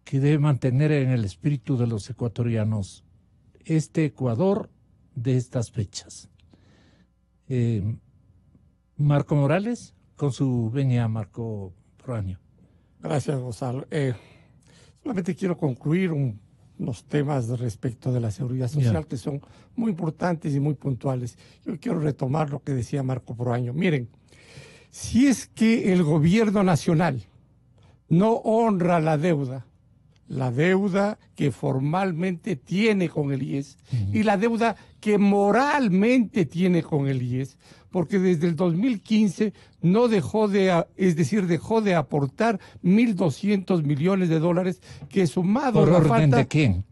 que debe mantener en el espíritu de los ecuatorianos este Ecuador de estas fechas. Marco Morales, con su venia, Marco Praño. Gracias, Gonzalo. Solamente quiero concluir unos temas respecto de la seguridad social que son muy importantes y muy puntuales. Yo quiero retomar lo que decía Marco Proaño. Miren, si es que el gobierno nacional no honra la deuda que formalmente tiene con el IES y la deuda que moralmente tiene con el IES, porque desde el 2015 no dejó de aportar 1.200 millones de dólares que sumado ¿Por a la orden falta de quién?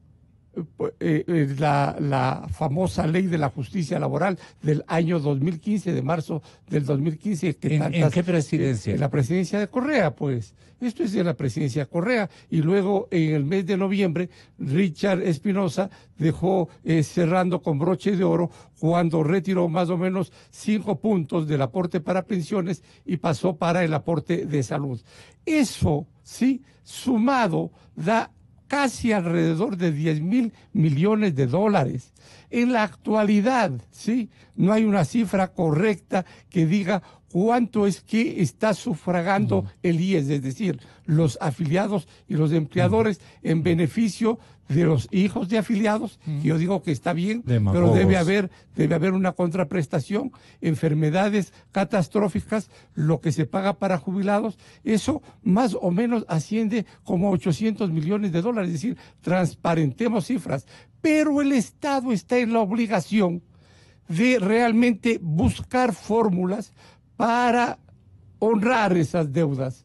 La famosa ley de la justicia laboral del año 2015, de marzo del 2015. ¿En qué presidencia? En la presidencia de Correa, pues. Esto es de la presidencia de Correa. Y luego, en el mes de noviembre, Richard Espinosa dejó cerrando con broche de oro cuando retiró más o menos 5 puntos del aporte para pensiones y pasó para el aporte de salud. Eso, sí, sumado, da casi alrededor de 10.000 millones de dólares. en la actualidad, ¿sí? No hay una cifra correcta que diga cuánto es que está sufragando el IES, es decir, los afiliados y los empleadores en beneficio de los hijos de afiliados. Yo digo que está bien, pero debe haber una contraprestación, enfermedades catastróficas, lo que se paga para jubilados, eso más o menos asciende como $800 millones, es decir, transparentemos cifras, pero el Estado está en la obligación de realmente buscar fórmulas para honrar esas deudas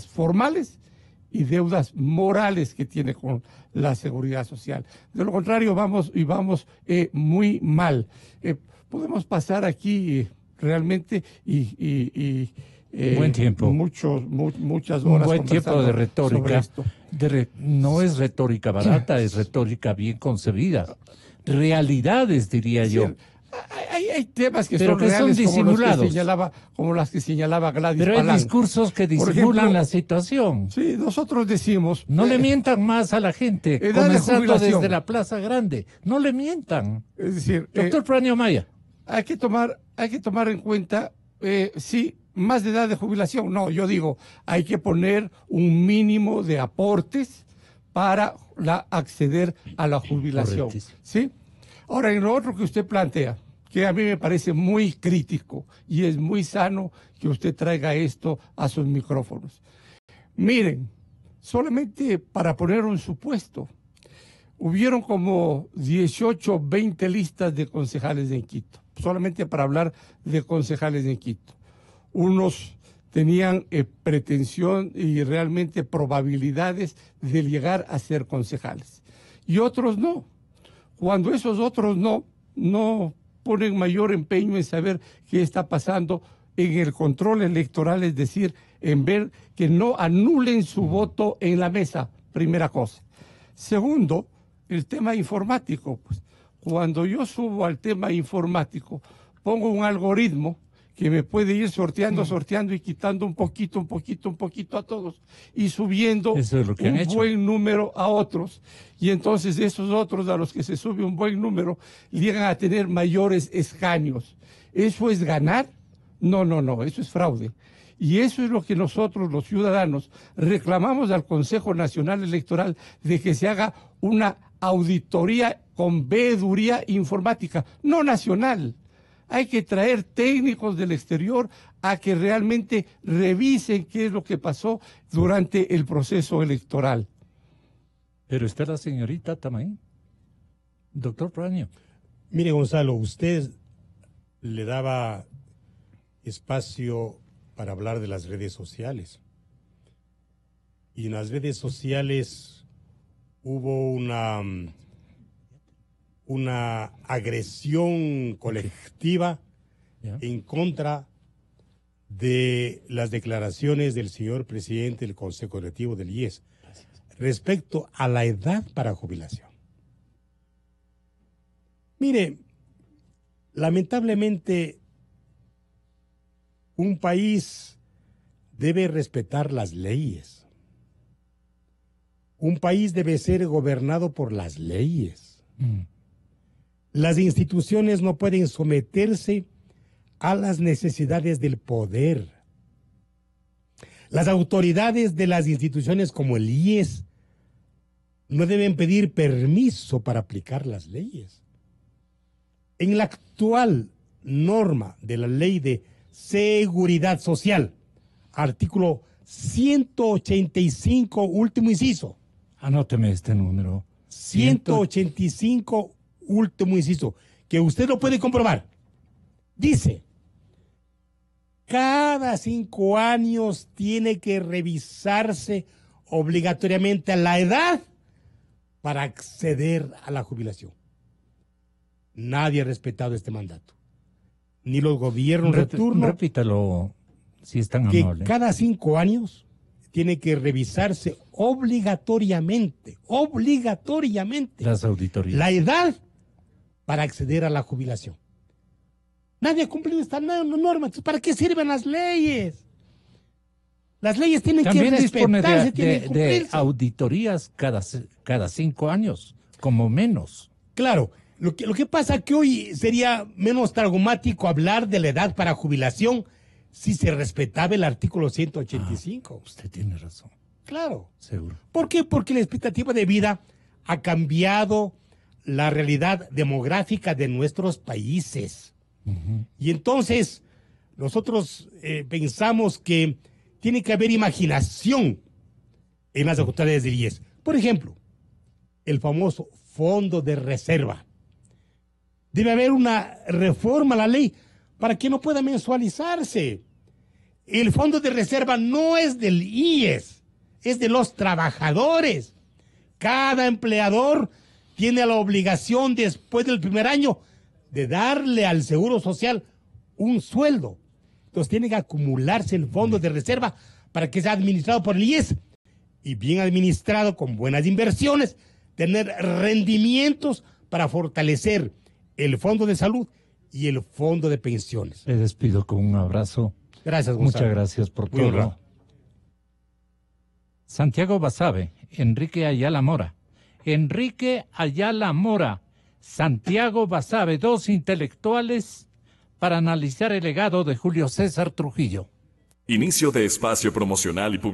formales y deudas morales que tiene con la seguridad social. De lo contrario, vamos muy mal. Podemos pasar aquí realmente buen tiempo. Muchas horas. Un buen tiempo de retórica. No es retórica barata, es retórica bien concebida. Realidades, diría yo. Hay temas que pero son que reales, son disimulados, como las que señalaba Gladys pero Palán. Hay discursos que disimulan la situación. Sí, nosotros decimos... No le mientan más a la gente, comenzando desde la Plaza Grande. No le mientan. Es decir... Doctor Pranio Maya. Hay que tomar en cuenta, sí, más de edad de jubilación. No, yo digo, hay que poner un mínimo de aportes para acceder a la jubilación. ¿Sí? Ahora, en lo otro que usted plantea, que a mí me parece muy crítico y es muy sano que usted traiga esto a sus micrófonos. Miren, solamente para poner un supuesto, hubieron como 18, 20 listas de concejales en Quito, solamente para hablar de concejales en Quito. Unos tenían pretensión y realmente probabilidades de llegar a ser concejales, y otros no. Cuando esos otros no ponen mayor empeño en saber qué está pasando en el control electoral, es decir, en ver que no anulen su voto en la mesa, primera cosa. Segundo, el tema informático. Pues, cuando yo subo al tema informático, pongo un algoritmo que me puede ir sorteando y quitando un poquito a todos y subiendo un buen número a otros. Y entonces esos otros a los que se sube un buen número llegan a tener mayores escaños. ¿Eso es ganar? No, eso es fraude. Y eso es lo que nosotros, los ciudadanos, reclamamos al Consejo Nacional Electoral, de que se haga una auditoría con veeduría informática, no nacional. Hay que traer técnicos del exterior a que realmente revisen qué es lo que pasó durante el proceso electoral. Pero está la señorita Tamaín. Doctor Pranio. Mire, Gonzalo, usted le daba espacio para hablar de las redes sociales. Y en las redes sociales hubo una agresión colectiva en contra de las declaraciones del señor presidente del Consejo Directivo del IES respecto a la edad para jubilación. Mire, lamentablemente un país debe respetar las leyes. Un país debe ser gobernado por las leyes. Las instituciones no pueden someterse a las necesidades del poder. Las autoridades de las instituciones como el IES no deben pedir permiso para aplicar las leyes. En la actual norma de la Ley de Seguridad Social, artículo 185, último inciso. Anóteme este número. 185, último inciso, que usted lo puede comprobar. Dice, cada 5 años tiene que revisarse obligatoriamente la edad para acceder a la jubilación. Nadie ha respetado este mandato. Ni los gobiernos de turno. Repítalo, si es tan que amable. Cada 5 años tiene que revisarse obligatoriamente las auditorías, la edad para acceder a la jubilación. Nadie ha cumplido esta norma. Entonces, ¿para qué sirven las leyes? Las leyes tienen también que respetarse, tienen que de auditorías cada 5 años, como menos. Claro, Lo que pasa es que hoy sería menos traumático hablar de la edad para jubilación si se respetaba el artículo 185. Usted tiene razón. Claro. Seguro. ¿Por qué? Porque la expectativa de vida ha cambiado la realidad demográfica de nuestros países. Y entonces nosotros pensamos que tiene que haber imaginación en las autoridades del IES. Por ejemplo, el famoso fondo de reserva. Debe haber una reforma a la ley para que no pueda mensualizarse. El fondo de reserva no es del IES, es de los trabajadores. Cada empleador tiene la obligación después del primer año de darle al Seguro Social un sueldo. Entonces tiene que acumularse el fondo de reserva para que sea administrado por el IES y bien administrado con buenas inversiones, tener rendimientos para fortalecer el fondo de salud y el fondo de pensiones. Le despido con un abrazo. Gracias, Gonzalo. Muchas gracias por todo. Santiago Basabe, Enrique Ayala Mora. Enrique Ayala Mora, Santiago Basabe, dos intelectuales para analizar el legado de Julio César Trujillo. Inicio de espacio promocional y publicidad.